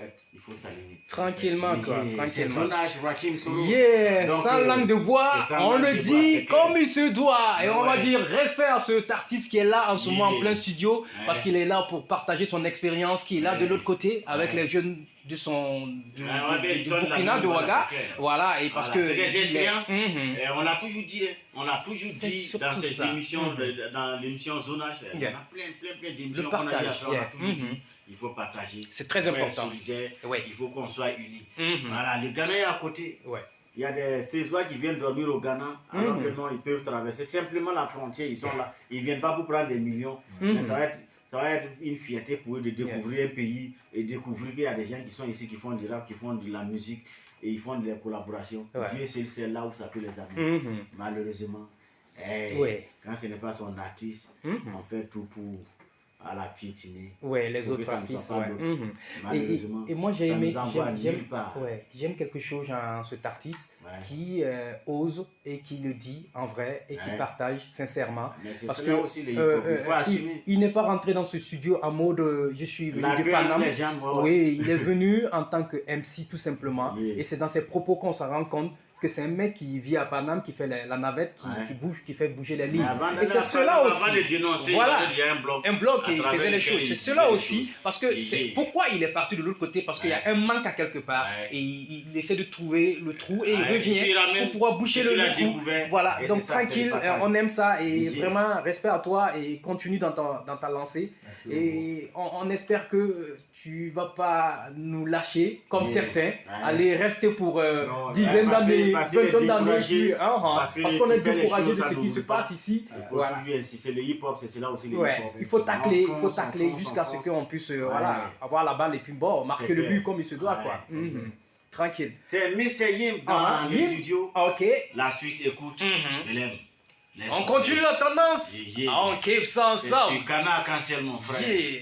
B: s'aligner.
C: Tranquillement, quoi.
B: C'est
C: Tranquillement.
B: Zonage, Rakim Solo.
C: Yeah,
B: Donc,
C: sans langue de bois,
B: c'est sans
C: on
B: langue
C: le
B: de bois,
C: dit
B: c'est clair.
C: comme il se doit. Et on va
B: Ouais.
C: dire respect à cet artiste qui est là en ce moment en
B: Yeah.
C: plein studio, parce
B: Ouais.
C: qu'il est là pour partager son expérience, qui est là de
B: Ouais.
C: l'autre côté avec
B: Ouais.
C: les jeunes du
B: Ils sont de la
C: Burkina,
B: même
C: de
B: voie,
C: Ouaga.
B: c'est clair.
C: Voilà, et parce
B: Voilà,
C: que.
B: c'est des expériences.
C: Mhm.
B: Et on a toujours dit,
C: C'est surtout
B: dans ces
C: ça.
B: émissions,
C: Mhm.
B: dans l'émission Zonage, il y
C: Yeah.
B: en a plein
C: Le
B: d'émissions qu'on a eu à
C: partage,
B: faire. On a
C: yeah.
B: toujours
C: Mhm.
B: dit, il faut partager.
C: C'est très
B: Il faut être
C: important.
B: solidaire,
C: Ouais.
B: il faut qu'on soit unis.
C: Mhm.
B: Voilà, le Ghana est à côté.
C: Ouais.
B: Il y a des Césois qui viennent dormir au Ghana, alors
C: Mhm.
B: que non, ils peuvent traverser simplement la frontière. Ils sont là. Ils ne viennent pas pour prendre des millions.
C: Mhm.
B: Mais ça va être une fierté pour eux de découvrir un pays et découvrir qu'il y a des gens qui sont ici, qui font du rap, qui font de la musique et ils font des collaborations.
C: Ouais.
B: Dieu seul sait là où ça peut les amener.
C: Mhm.
B: Malheureusement,
C: Ouais.
B: quand ce n'est pas son artiste,
C: Mhm.
B: on fait tout pour à la piétiner.
C: Ouais, les
B: Pour que
C: autres
B: ça ne soit
C: artistes.
B: pas
C: Ouais.
B: l'autre.
C: Mhm.
B: Malheureusement,
C: Et moi j'ai
B: ça
C: aimé,
B: nous envoie nulle part.
C: j'aime quelque chose en cet artiste
B: Ouais.
C: qui ose et qui le dit en vrai et qui
B: Ouais.
C: partage sincèrement.
B: Mais c'est
C: Parce
B: cela
C: que
B: aussi le hip-hop. Il faut assumer.
C: il n'est pas rentré dans ce studio en mode je suis venu de
B: L'accueil entre
C: Paname.
B: les gens, ouais.
C: Oui, il est venu en tant que MC tout simplement.
B: Yeah.
C: Et c'est dans ses propos qu'on se rend compte que c'est un mec qui vit à Paname, qui fait la navette,
B: Ouais.
C: qui bouge, qui fait bouger les
B: Mais
C: lignes.
B: avant
C: Et
B: d'aller
C: c'est
B: à
C: cela
B: Panama,
C: aussi.
B: Avant de dénoncer,
C: Voilà.
B: il y a un bloc.
C: Un bloc
B: à
C: et il
B: travers
C: faisait les
B: lequel
C: choses.
B: il
C: C'est
B: disait
C: cela
B: les
C: aussi,
B: choses.
C: parce que
B: Et
C: c'est
B: yeah.
C: pourquoi il est parti de l'autre côté, parce qu'il y a un manque à quelque part
B: Ouais.
C: et il essaie de trouver le trou et il
B: Ouais.
C: revient
B: Et puis il ramène
C: pour pouvoir boucher
B: ce
C: le
B: qu'il a
C: trou.
B: découvert.
C: Voilà,
B: Et
C: donc
B: c'est ça, c'est
C: tranquille,
B: le partage.
C: on aime ça et
B: Yeah.
C: vraiment respect à toi et continue dans ta lancée.
F: Merci
C: Et on espère que tu vas pas nous lâcher comme
B: Yeah.
C: certains,
B: Ouais.
C: aller rester pour
F: Non,
C: dizaines
B: parce que-
C: d'années,
B: parce qu'il est
C: vingtaines d'années,
B: découragé,
C: puis, parce qu'on est
B: tu fais les
C: découragé de
B: choses,
C: ce
B: ça
C: qui se
B: n'ouvre pas.
C: passe ici.
B: Il faut
C: Voilà.
B: toujours insister. Le hip-hop, c'est cela aussi le
C: Ouais,
B: hip-hop.
C: il faut tacler,
B: On fonce,
C: jusqu'à
B: on
C: ce
B: fonce.
C: qu'on puisse
B: Ouais.
C: voilà, avoir la balle et puis bon, marquer
B: C'est
C: le
B: clair.
C: but comme il se doit.
B: Ouais.
C: Quoi. Mhm. Tranquille.
B: C'est Mr. Yim dans
C: Ah,
B: le
C: Yim.
B: studio.
C: Ok.
B: La suite, écoute.
C: Mhm.
B: Belem. Laisse
C: On
B: tomber.
C: continue la tendance.
B: Yeah, yeah.
C: Ah, on kiffe ça
B: C'est
C: ensemble.
B: sur Canal Cancel, mon frère.
C: Yeah.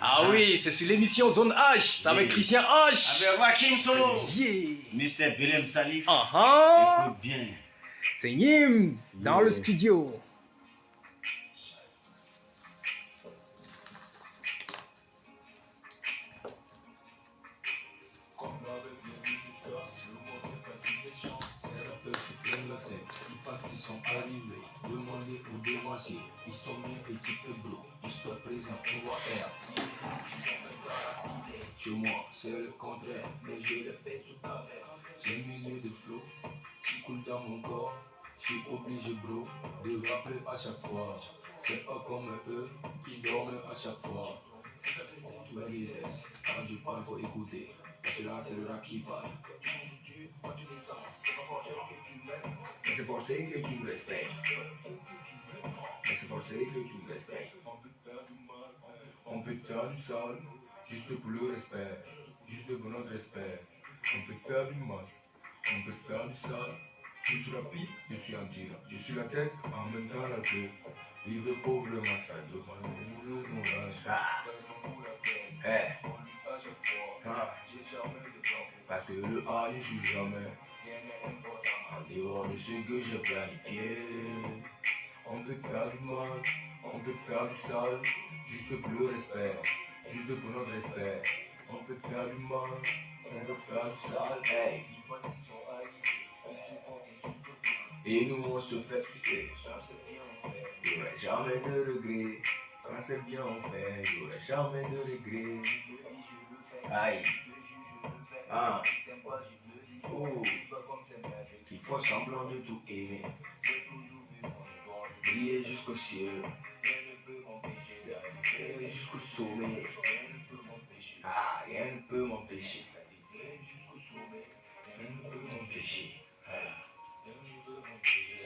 C: Ah oui, c'est sur l'émission Zone H. C'est avec
B: Yeah.
C: Christian H.
B: Avec Rakim Solo.
C: Yeah.
B: Mr. Belem Salif.
C: Ah ah.
B: Écoute bien.
C: C'est Yim dans
B: Yeah.
C: le studio.
E: Comme avec les musicats, le monde est passé des gens. C'est rappeurs suppriment leur tête, ils pensent qu'ils sont arrivés. Demandez ou dévancier, ils sont bien équipés, bro. Jusqu'à présent, on voit R. Chez moi, c'est le contraire, mais je le paie sous ta verre. J'ai un milieu de flow qui coule dans mon corps. Je suis obligé, bro, de rappeler à chaque fois. C'est pas comme eux qui dorment à chaque fois. Tu es relax, quand je parle, faut écouter. Parce que là, c'est le rap qui parle. Mais c'est forcé que tu me respectes. Mais c'est forcé que tu me respectes. On peut te faire du sale, juste pour le respect. Juste pour notre respect. On peut te faire du mal, on peut te faire du sale. Je suis rapide, je suis en tir. Je suis la tête, en même temps la queue. Vivre pauvre, massacre. Parce que le A ne joue jamais. En dehors de ce que j'ai planifié. On peut faire du mal, on peut faire du sale. Juste pour le respect, juste pour notre respect. On peut faire du mal, on peut faire du sale. Hey. Et nous on se fait frustrer. Il n'y aurait jamais de regret. Quand c'est bien on fait, il n'y aurait jamais de regret. Aïe. Ah. Oh, il faut semblant de tout aimer. Briller jusqu'au ciel. Et jusqu'au sommet. Ah, rien ne peut m'empêcher. Rien ne peut m'empêcher.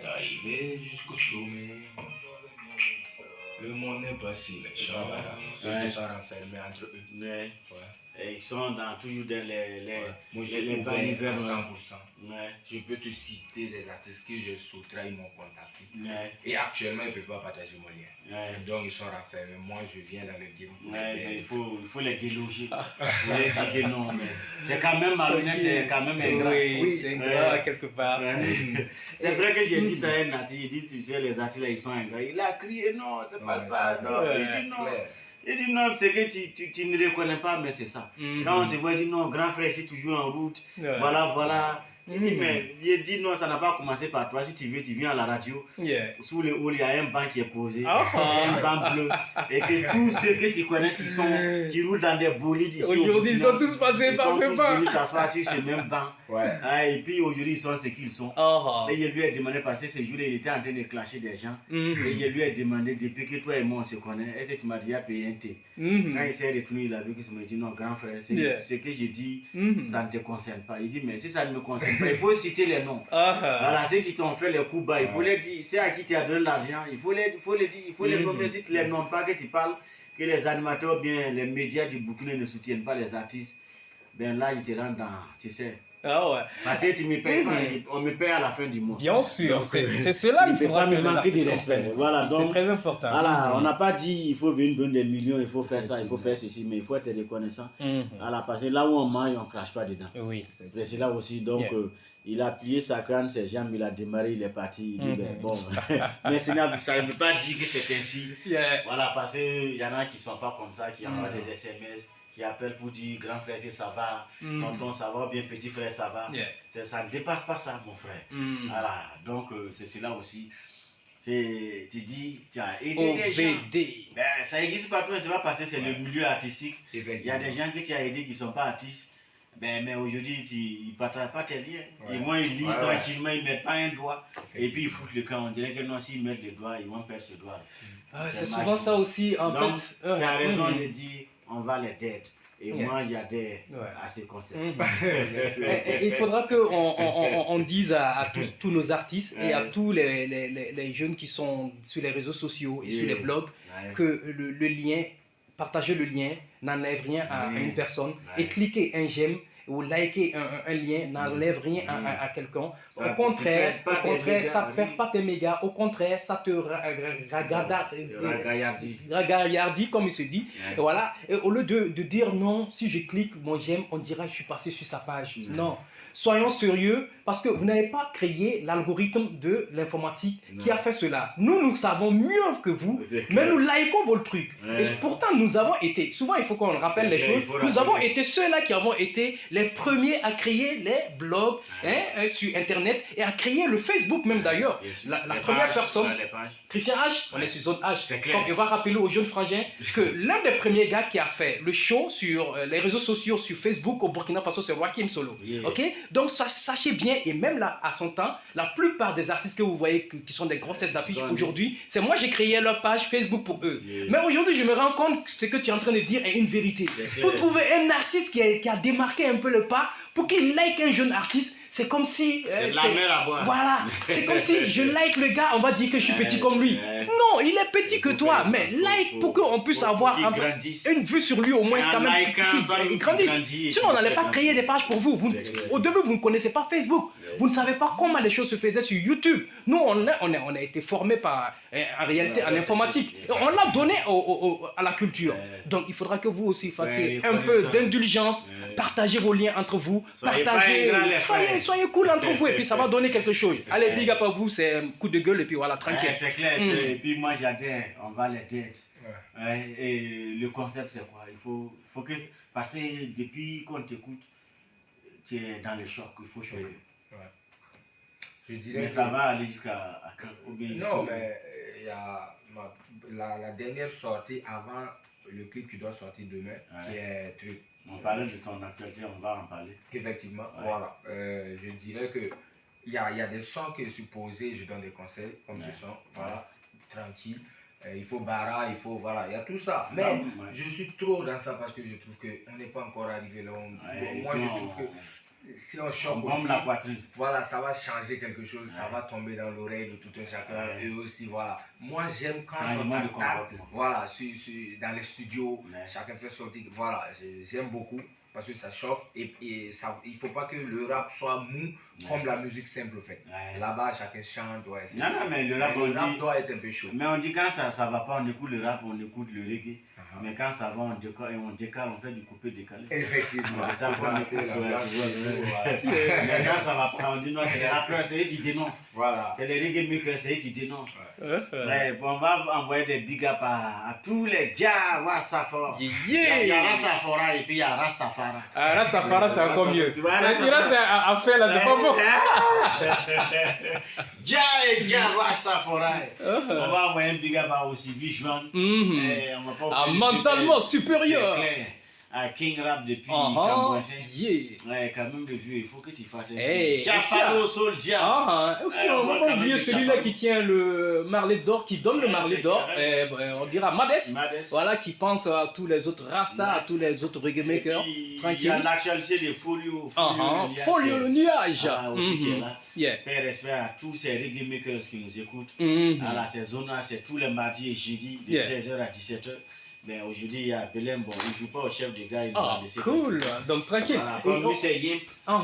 E: Arriver jusqu'au sommet. Le monde n'est pas si méchant. Voilà. Ceux qui sont renfermés entre eux.
B: Ouais.
E: Ouais.
B: Et ils sont toujours dans les
E: Moi, je
B: les
E: suis
B: bas
E: ouvert
B: hivers.
E: à 100%.
B: Ouais.
E: Je peux te citer des artistes que je souhaiterais, ils m'ont contacté.
B: Ouais.
E: Et actuellement, ils ne peuvent pas partager mon lien.
B: Ouais.
E: Donc, ils sont renfermés. Moi, je viens dans le game. pour
B: Ouais,
E: les
B: mais
E: aider.
B: il faut les déloger. Vous les dire que non, mais c'est quand même malhonnête, c'est quand même ingrat.
C: Oui, c'est ingrat quelque part.
B: Ouais. C'est vrai que j'ai dit ça à un artiste, il dit, tu sais, les artistes là, ils sont ingrats. Il a crié, non, c'est pas
E: Ouais,
B: ça.
E: ça,
B: Non.
C: ouais,
B: Il dit non.
E: clair.
B: Il dit non, c'est que tu ne reconnais pas, mais c'est ça. Quand on se voit, il dit non, grand frère, je suis toujours en route.
C: Ouais.
B: Voilà. Il dit, mais il dit non, ça n'a pas commencé par toi. Si tu veux, tu viens à la radio.
C: Yeah.
B: Sous le hall, il y a un banc qui est posé,
C: Ah.
B: un banc bleu. Et que tous ceux que tu connais qui roulent dans des bolides ici. au
C: Aujourd'hui, ils
B: Burkina,
C: sont tous passés
B: ils
C: par
B: sont
C: ce
B: tous
C: banc.
B: venus s'asseoir sur ce même banc.
E: Ouais.
B: Ah, et puis aujourd'hui, ils sont ce qu'ils sont.
C: Ah, ah.
B: Et il lui a demandé, parce que ce jour-là, il était en train de clasher des gens.
C: Mhm.
B: Et il lui a demandé, depuis que toi et moi on se connaît, est-ce que tu m'as déjà payé un thé?
C: Mhm.
B: Quand il s'est retourné, il a vu que ça m'a dit non, grand frère,
C: Yeah.
B: ce que j'ai dit,
C: Mhm.
B: ça ne te concerne pas. Il dit, mais si ça ne me concerne pas, il faut citer les noms.
C: Ah, ah.
B: Voilà, ceux qui t'ont fait les coups bas, il faut les dire. C'est à qui tu as donné l'argent, il faut les dire, il faut les nommer. Si tu ne les nommes pas, que tu parles, que les animateurs, bien les médias du Burkina ne soutiennent pas les artistes, ben là, ils te rendent dans, tu sais.
C: Ah ouais.
B: Parce que tu me payes pas, on me paye à la fin du mois.
C: Bien sûr,
B: Donc,
C: c'est cela
B: il
C: qu'il
B: ne faut
C: faudra
B: pas
C: que
B: me
C: les
B: manquer
C: artistes
B: de respect.
C: comprennent.
B: Voilà,
C: C'est
B: donc,
C: très important.
B: voilà, on n'a pas dit il faut venir donner des millions, il faut faire ça, il faut faire ceci, mais il faut être reconnaissant.
C: Mhm.
B: Voilà, parce que là où on mange, on ne crache pas dedans.
C: Oui.
B: C'est là aussi, donc
C: Yeah.
B: il a plié sa crâne, ses jambes, il a démarré, il est parti. Il dit,
C: Mhm.
B: ben, bon, mais ça ne veut pas dire que c'est ainsi.
C: Yeah.
B: Voilà, parce qu'il y en a qui ne sont pas comme ça, qui envoient des SMS, qui appellent pour dire grand frère, ça va, tonton, ça va, bien petit frère, ça va.
C: Yeah.
B: Ça ne dépasse pas ça, mon frère.
C: Mhm.
B: Voilà, donc c'est cela aussi. Tu dis, tu as aidé des gens.
C: OVD.
B: Ben, ça existe partout, c'est pas parce que c'est le milieu artistique. Il y a
E: Effectivement.
B: des gens que tu as aidés qui ne sont pas artistes. Ben, mais aujourd'hui, ils ne partagent pas tes liens.
E: Ouais.
B: Et moi, ils lisent
E: Ouais,
B: tranquillement, ils ne mettent pas un doigt. Et puis, ils foutent le camp. On dirait que non, s'ils mettent le doigt, ils vont perdre ce doigt.
C: Ah,
B: C'est
C: c'est souvent
B: magique.
C: ça aussi, en
B: Donc,
C: fait.
B: tu as raison
C: Mhm.
B: de dire, on va les dead. Et
C: Yeah.
B: moi, j'adhère
C: Ouais.
B: à ces concepts.
C: Et il faudra qu'on dise à tous nos artistes et à tous les jeunes qui sont sur les réseaux sociaux et sur les blogs
B: Ouais.
C: que le lien, partager le lien n'enlève rien à une personne et cliquer un j'aime ou liker un lien n'enlève rien à quelqu'un.
B: Ça,
C: Au contraire,
B: tu perds pas tes mégas,
C: ça
B: oui.
C: perd pas tes mégas. Au contraire, ça te ragaillardit, comme il se dit.
B: Ouais.
C: Et voilà. Et au lieu de dire non, si je clique mon j'aime, on dira je suis passé sur sa page. Non. Soyons sérieux parce que vous n'avez pas créé l'algorithme de l'informatique qui a fait cela. Nous savons mieux que vous,
B: C'est
C: mais
B: clair.
C: nous likons vos trucs.
B: Ouais.
C: Et pourtant, nous avons été, souvent il faut qu'on rappelle
B: C'est
C: les
B: clair,
C: choses,
B: il faut
C: nous
B: rappeler.
C: avons été ceux-là qui avons été les premiers à créer les blogs sur Internet et à créer le Facebook même d'ailleurs.
B: Bien sûr.
C: La
B: Les
C: première
B: pages,
C: personne,
B: ouais, les pages.
C: Christian H, on est sur zone H.
B: C'est clair.
C: Comme, et on va rappeler aux jeunes frangins que l'un des premiers gars qui a fait le show sur les réseaux sociaux, sur Facebook au Burkina Faso, c'est Rakim Solo.
B: Yeah.
C: Ok? Donc sachez bien, et même là, à son temps, la plupart des artistes que vous voyez qui sont des grosses têtes d'affiche
B: Sont
C: aujourd'hui, c'est moi j'ai créé leur page Facebook pour eux.
B: Yeah.
C: Mais aujourd'hui, je me rends compte que ce que tu es en train de dire est une vérité.
B: C'est clair.
C: Pour trouver un artiste qui a démarqué un peu le pas, pour qu'il like un jeune artiste, c'est comme si...
B: C'est de la mer à boire.
C: Voilà, c'est comme si je like le gars, on va dire que je suis petit comme lui.
B: Ouais.
C: Non, il est petit que
B: Faut
C: toi,
B: faire-
C: mais
B: faut-
C: like
B: faut-
C: pour qu'on puisse
B: faut
C: avoir
B: qu'il
C: un-
B: grandisse.
C: une vue sur lui au moins
B: En
C: quand même.
B: likant, toi,
C: qu'il
B: il
C: grandisse.
B: grandit,
C: Sinon, on
B: il
C: n'allait
B: fait
C: pas
B: grandir.
C: créer des pages pour vous.
B: C'est clair.
C: Au début, vous ne connaissez pas Facebook. Vous ne savez pas comment les choses se faisaient sur YouTube. Nous, on a été formés par, en réalité,
B: Ouais,
C: en informatique. Et on l'a donné à la culture.
B: Ouais.
C: Donc, il faudra que vous aussi fassiez
B: Ouais,
C: un peu
B: reconnaissant.
C: d'indulgence,
B: Ouais.
C: partagez vos liens entre vous,
B: Soyez pas
C: partagez,
B: ingrats, les frères.
C: soyez cool entre vous et puis ça va donner quelque chose. Allez,
B: clair.
C: big up à vous, c'est un coup de gueule et puis voilà, tranquille.
B: Ouais, c'est clair.
C: Mm.
B: Et puis moi j'adhère, on va les dead. Ouais, et le concept c'est quoi? Il faut que. Parce que depuis qu'on t'écoute, tu es dans le choc, il faut choquer.
E: Je dirais
B: Mais
E: que-
B: ça va aller jusqu'à quand? Ou bien
E: Non,
B: jusqu'au-
E: mais il y a la dernière sortie avant le clip qui doit sortir demain,
B: Ouais.
E: qui est truc.
B: On parlait de ton actualité, on va en parler.
F: Effectivement,
B: Ouais.
F: voilà. Je dirais que il y a des sons que je suis posé, je donne des conseils comme
B: Ouais.
F: ce son, voilà, tranquille. Il faut bara, il faut, voilà, il y a tout ça. Mais
B: Ouais.
F: je suis trop dans ça parce que je trouve qu'on n'est pas encore arrivé là.
B: Ouais,
F: Moi,
B: et
F: je
B: puis
F: trouve que si on
B: on
F: choque
B: bombe
F: aussi,
B: la poitrine.
F: voilà, ça va changer quelque chose, ça
B: Ouais.
F: va tomber dans l'oreille de tout un chacun.
B: Ouais.
F: Et aussi, voilà. Moi, j'aime quand
B: Changement de
F: on tape,
B: comportement.
F: voilà, dans les studios,
B: Ouais.
F: chacun fait sortir. Voilà, j'aime beaucoup parce que ça chauffe et ça, il ne faut pas que le rap soit mou comme la musique simple fait.
B: Ouais.
F: Là-bas, chacun chante. Ouais,
B: Non, non, mais le rap, on dit.
F: doit être un peu chaud.
B: Mais on dit quand ça va pas, on écoute le rap, on écoute le reggae.
F: Uh-huh.
B: Mais quand ça va, on décale, on fait du coupé-décalé.
F: Effectivement,
B: C'est ça qu'on
F: c'est
B: écoute,
F: la
B: tu vois,
F: base.
B: tu vois.
F: Voilà.
B: Mais quand ça va pas, on dit non, c'est les rappeurs, c'est eux qui dénoncent.
F: Voilà.
B: C'est les reggae makers, c'est eux qui dénoncent.
C: Ouais.
B: Ouais, bon, on va envoyer des big up à tous les gars, Rastafara. Il y a Rastafara et puis il y a Rastafara.
C: Ah, là, Safara, c'est encore mieux.
B: Tu vois,
C: Mais celui-là, c'est à faire, là, c'est pas bon.
B: Gars et gars, Rastafara. On va envoyer un big up à aussi Bishman.
C: Mhm.
B: On va pas
C: Ah,
B: oublier
C: mentalement
B: c'est
C: supérieur.
B: clair. À King Rap depuis
C: Ah,
B: Cambouassin.
C: yeah.
B: Ouais, quand même, le vieux, il faut que tu fasses
C: Hey,
B: Diafalo Soldier.
C: Ah, aussi,
B: on
C: on
B: voit
C: va
B: quand
C: pas
B: même
C: oublier
B: des
C: celui-là
B: chapeaux.
C: qui tient le marlet d'or, qui donne le
B: Ouais,
C: marlet
B: c'est
C: d'or.
B: clair.
C: On dira Mades.
B: Mades.
C: Voilà, qui pense à tous les autres Rasta, à tous les autres reggae
B: Et
C: makers.
B: puis, il y
C: Tranquille.
B: a l'actualité de Folio.
C: Folio le nuage.
B: Ah, aussi qui est
C: Mhm.
B: là.
C: Yeah.
B: Père respect à tous ces reggae makers qui nous écoutent.
C: Mhm.
B: À la saison, c'est tous les mardis et jeudis de
C: Yeah.
B: 16h à 17h. Mais aujourd'hui, il y a Belém, bon, il ne joue pas au chef de gars, il
C: Ah,
B: va laisser.
C: cool. Donc, tranquille.
B: Voilà,
C: Et
B: comme
C: on-
B: lui, c'est Yimp, un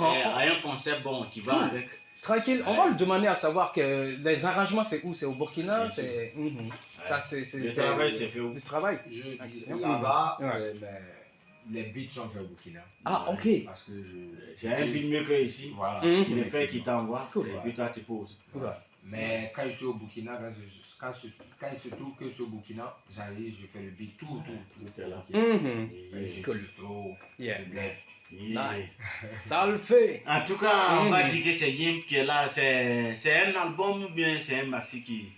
B: concept bon qui va
C: Cool.
B: avec.
C: Tranquille, on
B: Ouais.
C: va le demander à savoir que les arrangements, c'est où? C'est au Burkina?
B: Bien
C: C'est. Mhm. Ça, c'est.
B: Le travail, c'est fait où?
C: Le travail.
F: Je dis
C: Excellent.
F: là-bas,
C: Ouais.
F: mais les beats sont faits au Burkina.
C: Ah,
B: Ouais.
C: ok.
F: Parce que
B: J'ai un beatmaker ici,
F: Voilà.
C: Mhm.
B: qui le fait, qui t'envoie,
C: Cool.
B: et puis toi tu poses.
C: Ouais.
F: Mais quand je suis au Burkina, quand il se trouve que je suis au Burkina, j'arrive, je fais le beat, tout.
B: Tout est là.
C: Mhm.
F: Et j'ai
C: Cool.
F: du flow,
C: Yeah.
F: le bled.
B: Yeah.
C: Nice. Ça le fait.
B: En tout cas, on va
C: Mhm.
B: dire que c'est Yimp qui est là. C'est un album ou bien c'est un maxi qui.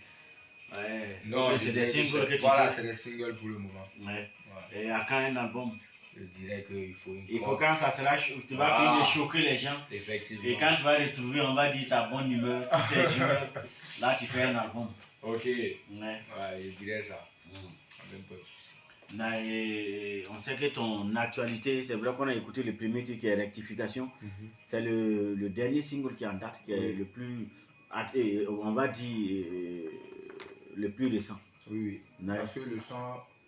B: Ouais.
F: Non,
B: c'est des singles que tu
F: Voilà,
B: fais.
F: c'est des singles pour le moment.
B: Ouais.
F: Ouais.
B: Et à quand un album?
F: Je dirais qu'il faut une
B: Il faut
F: corde.
B: quand ça sera. Tu vas
F: Voilà.
B: finir de choquer les gens.
F: Effectivement.
B: Et quand tu vas retrouver, on va dire ta bonne humeur, toutes tes humeurs. Là, tu fais un album.
F: Ok.
B: Ouais.
F: Ouais, je dirais ça.
B: Mm.
F: Même pas de souci.
B: Là, et on sait que ton actualité, c'est vrai qu'on a écouté le premier titre qui est Rectification. C'est le dernier single qui est en date, qui est
F: Oui.
B: le plus, on va dire, le plus récent.
F: Oui.
B: Nice.
F: Parce que le son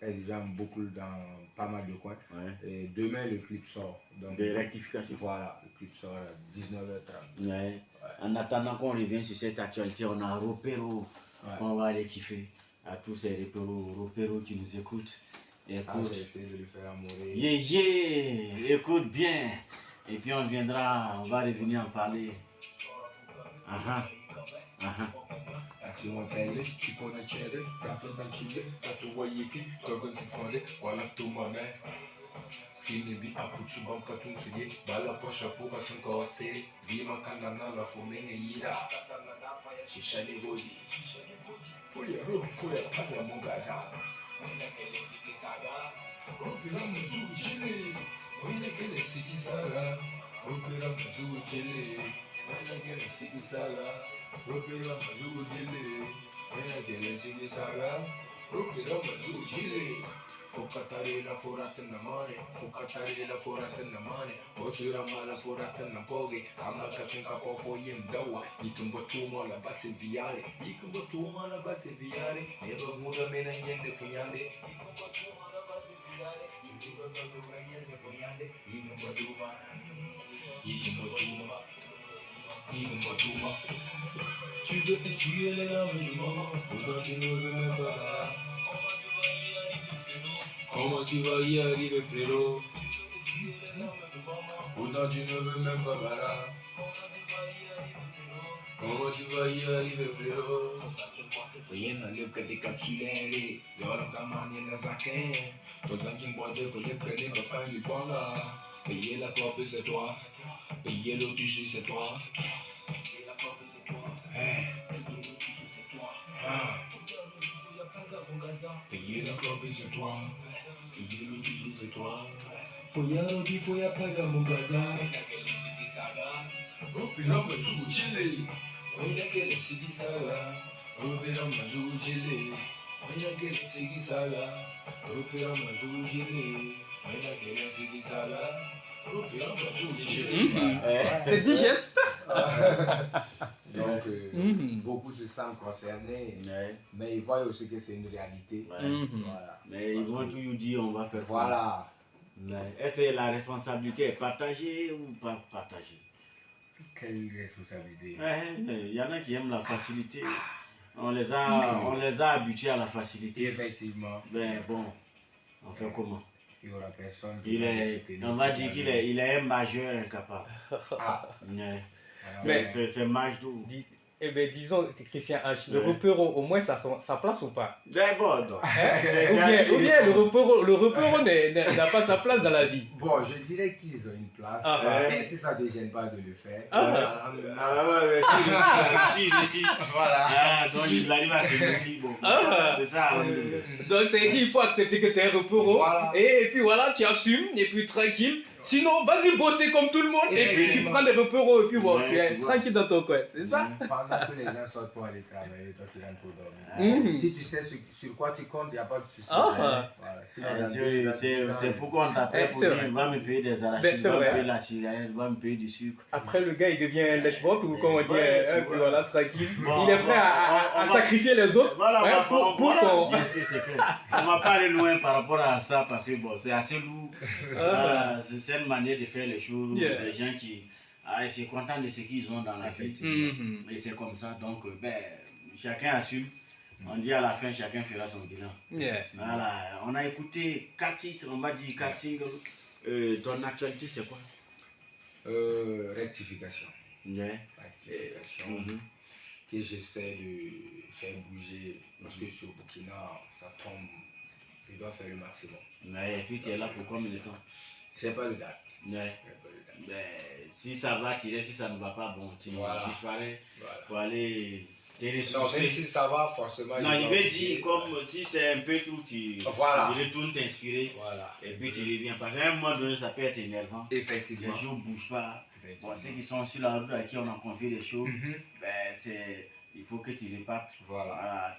F: est déjà beaucoup dans pas mal de coins.
B: Ouais.
F: Et demain, le clip sort. Donc,
B: De rectification.
F: voilà, le clip sort à 19h30.
B: Ouais. En attendant qu'on revienne sur cette actualité, on a Ropero
F: Ouais.
B: qu'on va aller kiffer. À tous ces Ropero qui nous écoutent.
F: Ça,
B: Écoute.
F: j'ai essayé de le faire mourir.
B: Yeah, yeah, écoute bien. Et puis on viendra, on va revenir en parler. Ah
F: Tu m'appelles, tu connais Chéri, t'as plein d'enchilés, t'as tout voyé qui, t'as quand tu fondais, voilà tout ma mère. Skinny bi akuchi bam katun sige, bala posha puka sun kawase, vima kanana la fumene yira. Shisha ni godi, fuya robi fuya pata mungaza. Wina kele siki saga, opera muzu chile. Wina kele siki saga, opera muzu chile. Wina kele siki saga. Opera mazuru dile, wena gele sigi saga. Opera mazuru dile. Focatare la forata na mare, focatare la forata na mare. Osura mala forata na poge, kama katunka pofo yemdawa. Ikumba tuma la base viale, ikumba tuma la base viale. Neba muda mena yende fuyande, ikumba tuma la base viale. Ikumba tuma yende fuyande, ikumba tuma, ikumba tuma. Tu veux essuyer les larmes du moment, pourquoi tu ne veux même pas? Comment tu vas y arriver, frérot? Pourtant tu ne veux même pas bara. Comment tu vas y arriver, frérot? Rien n'enlève que des capsulaires, y'aura qu'à manier la saquin. Toi, qui me boit de voler, prenez ma fin du bon là. Payer la clope, c'est toi. Payer le tissu, c'est toi. Payer la clope, c'est toi. Payer le tissu, c'est toi. Payer la clope, c'est toi. Payer le tissu, c'est toi.
E: Foya Robi, Foya Paga Mugaza. Onakele Sigi Saga. Opila Mazugu Chile. Onakele Sigi Saga. Opila Mazugu Chile. Onakele Sigi Saga. Opila Mazugu Chile. Onakele Sigi Saga. Opila Mazugu Chile.
C: C'est digeste.
F: Donc, beaucoup se sentent concernés,
B: Ouais.
F: mais ils voient aussi que c'est une réalité.
B: Ouais.
F: Voilà.
B: Mais ils vont toujours dire on va faire quoi.
F: Voilà.
B: Ouais. Est-ce que la responsabilité est partagée ou pas partagée?
F: Quelle responsabilité.
B: Ouais, il y en a qui aiment la facilité. On les a habitués à la facilité.
F: Effectivement,
B: Ben bon, on fait comment?
F: il n'y aura personne qui
B: On va dire qu'il est un majeur incapable.
F: Ah,
B: Ouais.
C: Mais-
B: C'est Majdo.
C: Eh bien, disons, Christian H, le repero, au moins, ça a sa place ou pas?
B: Ben bon, donc.
C: Hein?
B: C'est
C: Ou bien le repero n'a pas sa place dans la vie.
F: bon, je dirais qu'ils ont une place,
C: Ah,
F: mais si ça ne te gêne pas de le faire,
C: Ah.
F: alhamdoulilah.
B: Ah ouais, si.
F: Voilà.
B: Ah, donc il arrive à se nourrir, bon.
C: Ah.
B: C'est ça.
C: Donc, ça veut dire qu'il faut accepter que tu es un repero.
F: Voilà.
C: Et puis voilà, tu assumes, et puis tranquille. Sinon, vas-y bosser comme tout le monde, et puis tu prends des repéros, et puis bon,
B: Ouais,
C: tu es
B: tu vois.
C: tranquille dans ton coin, c'est ça?
F: Pendant que les gens sortent pour aller travailler, toi tu rentres pour
C: Mhm.
F: dormir. Si tu sais sur quoi tu comptes, il n'y a pas de souci.
C: Ah.
F: Voilà. Sinon, dans deux ans,
B: C'est pourquoi on t'appelle pour
C: C'est
B: dire
C: vrai.
B: va me payer des
C: Ben,
B: arachides,
C: c'est
B: va me
C: vrai.
B: payer la cigarette, va me payer du sucre.
C: Après, le gars, il devient un lèche-bot, ou comment on dit,
B: Ouais, tu
C: et puis
B: vois.
C: voilà, tranquille.
B: Bon,
C: Il est prêt à
B: on va-
C: sacrifier les autres
B: Voilà,
C: hein,
B: on va-
C: pour
B: voilà,
C: son...
B: bien sûr, c'est clair. On va pas aller loin par rapport à ça parce que bon, c'est assez lourd. Voilà, c'est une manière de faire les choses.
C: Yeah.
B: Les gens qui sont contents de ce qu'ils ont dans la vie.
C: Mhm.
B: Et c'est comme ça, donc ben, chacun assume. On dit à la fin, chacun fera son bilan.
C: Yeah.
B: Voilà, on a écouté 4 titres, on va dire 4 singles. Ton actualité, c'est quoi?
F: Rectification.
B: Yeah.
F: Rectification.
B: Mhm.
F: Que j'essaie de faire bouger parce que sur Burkina, ça tombe. Je dois faire le maximum.
B: Ouais, et puis tu es là pour combien de temps?
F: Je n'ai pas de date.
B: Ouais.
F: Je n'ai pas de date.
B: Ben, si ça va tirer, si ça ne va pas, bon, tu
F: Voilà.
B: disparais
F: Voilà.
B: pour aller te
F: Non, même
B: ressourcer.
F: si ça va, forcément.
B: Non,
F: je
B: il
F: dois
B: veut
F: bouger.
B: dire comme si c'est un peu tout, tu
F: Voilà.
B: retournes t'inspirer
F: Voilà.
B: et puis tu reviens. Parce qu'à un moment donné, ça peut être énervant. Les
F: Effectivement.
B: gens ne bougent pas.
F: Effectivement.
B: Bon, ceux qui sont sur la route à qui on a confié des choses,
F: Mhm.
B: ben, il faut que tu repartes.
F: Voilà.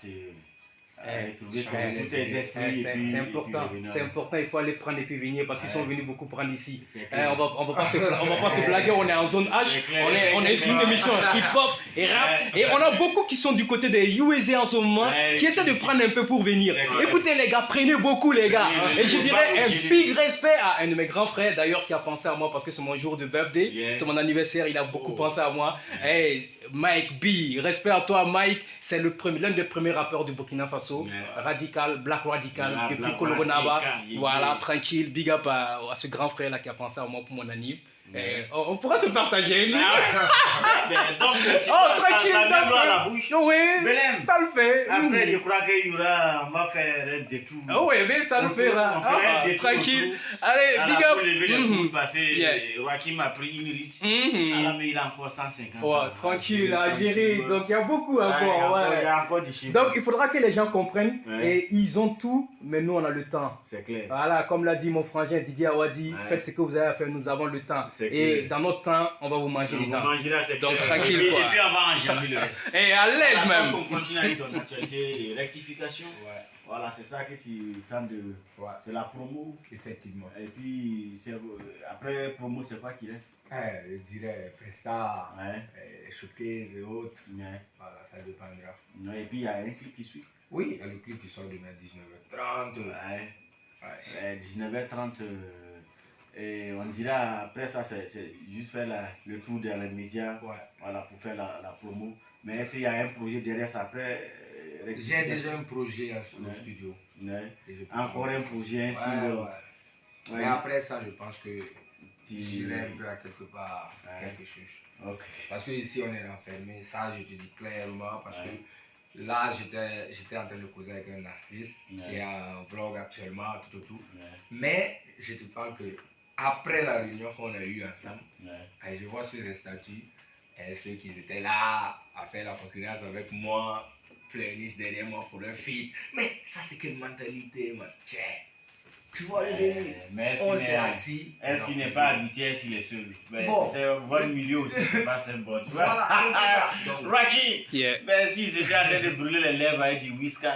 B: Voilà, retrouver
F: changer
B: tous tes esprits. et puis-
C: C'est
B: et puis
C: important,
B: revenir.
C: c'est important, il faut aller prendre et puis venir parce qu'ils sont
B: Ouais.
C: venus beaucoup prendre ici.
B: C'est
C: Eh,
B: clair.
C: on va pas se blaguer, on est en zone H,
B: C'est clair.
C: on est sur une émission hip-hop et rap, et on a beaucoup qui sont du côté des USA en ce moment,
B: Ouais.
C: qui essaient de prendre un peu pour venir.
B: C'est clair.
C: Écoutez les gars, prenez beaucoup les gars.
B: Oui,
C: Et je
B: faut
C: dirais
B: pas
C: un
B: bouger.
C: big respect à un de mes grands frères d'ailleurs qui a pensé à moi parce que c'est mon jour de birthday,
B: Yeah.
C: c'est mon anniversaire, il a beaucoup
F: Oh.
C: pensé à moi. Hey, Mike B, respect à toi Mike, c'est l'un des premiers rappeurs du Burkina Faso,
B: Yeah.
C: radical, black radical,
B: Black
C: depuis Kologonaba.
B: radical, yeah.
C: Voilà, tranquille, big up à ce grand frère là qui a pensé à moi pour mon anniv. Eh, on pourra se partager. lui.
B: Ben, donc, tu
C: Oh,
B: vois,
C: tranquille,
B: ça met l'eau à la
C: d'accord.
B: bouche.
C: Oui,
B: Belém.
C: ça le fait.
B: Après, je crois qu'il y aura, on va faire un détour.
C: Oh oui, mais ça le
B: On
C: fera.
B: fera un détour
C: Tranquille.
B: autour.
C: Allez,
B: À
C: big
B: la
C: up.
B: pour lever les
C: Mhm.
B: coudes, parce que
C: Yeah.
B: Joachim a pris une rite.
C: Mhm.
B: Alors, mais il a encore 150
C: Ouais,
B: ans.
C: tranquille, à gérer.
B: Tranquille.
C: Donc il y a beaucoup
B: Ouais, il y a
C: encore.
B: encore-
C: ouais.
B: il y a encore du chiffre.
C: Donc il faudra que les gens comprennent.
B: Ouais.
C: Et ils ont tout, mais nous on a le temps.
B: C'est clair.
C: Voilà, comme l'a dit mon frangin Didier Awadi,
B: Ouais.
C: faites ce que vous avez à faire, nous avons le temps.
B: C'est
C: Et
B: clair.
C: dans notre temps, on va vous manger les
B: On
C: dents.
B: mangera, c'est
C: Donc,
B: clair.
C: tranquille,
B: Et
C: quoi.
B: puis, on va enjamber le reste.
C: Et à l'aise
B: Voilà,
C: même.
B: donc, on continue avec ton actualité et rectification.
F: Ouais.
B: Voilà, c'est ça que tu tentes de.
F: Ouais.
B: C'est la promo.
F: Effectivement.
B: Et puis, après promo, c'est quoi qui reste?
F: Je dirais Presta,
B: Ouais.
F: Showcase et autres.
B: Ouais.
F: Voilà, ça dépendra.
B: Ouais, et puis, il y a un clip qui suit.
F: Oui, il y a le clip qui sort demain 19h30.
B: Ouais.
F: Ouais.
B: 19h30. Et on dira, après ça, c'est juste faire le tour dans les médias.
F: Ouais.
B: Voilà, pour faire la promo. Mais est-ce qu'il y a un projet derrière ça après?
F: J'ai déjà un projet sur le
B: Ouais.
F: studio.
B: Ouais.
F: Et je-
B: Encore un projet, un
F: Ouais,
B: single.
F: ouais.
B: Ouais.
F: Mais après ça, je pense que
B: Tu-
F: j'irai un peu à quelque part,
B: Ouais.
F: quelque chose.
B: Ok.
F: Parce que ici on est renfermé, ça je te dis clairement, parce
B: Ouais.
F: que là j'étais en train de causer avec un artiste
B: Ouais.
F: qui a un vlog actuellement, tout.
B: Ouais.
F: Mais je te parle que après la réunion qu'on a eue ensemble,
B: Ouais.
F: et je vois sur les statuts, et ceux qui étaient là à faire la concurrence avec moi, pleurniche derrière moi pour un feat. Mais ça c'est quelle mentalité, man. Tiens. Tu vois le délire.
B: Mais
F: On s'est assis.
B: est-ce qu'il n'est pas habitué, est-ce qu'il est seul? Mais
F: Bon.
B: tu sais, voir le milieu aussi, c'est pas simple. Tu vois?
F: Voilà, c'est ça. Donc,
B: Rocky!
C: Yeah.
B: Mais s'ils étaient en train de brûler les lèvres avec du whisky,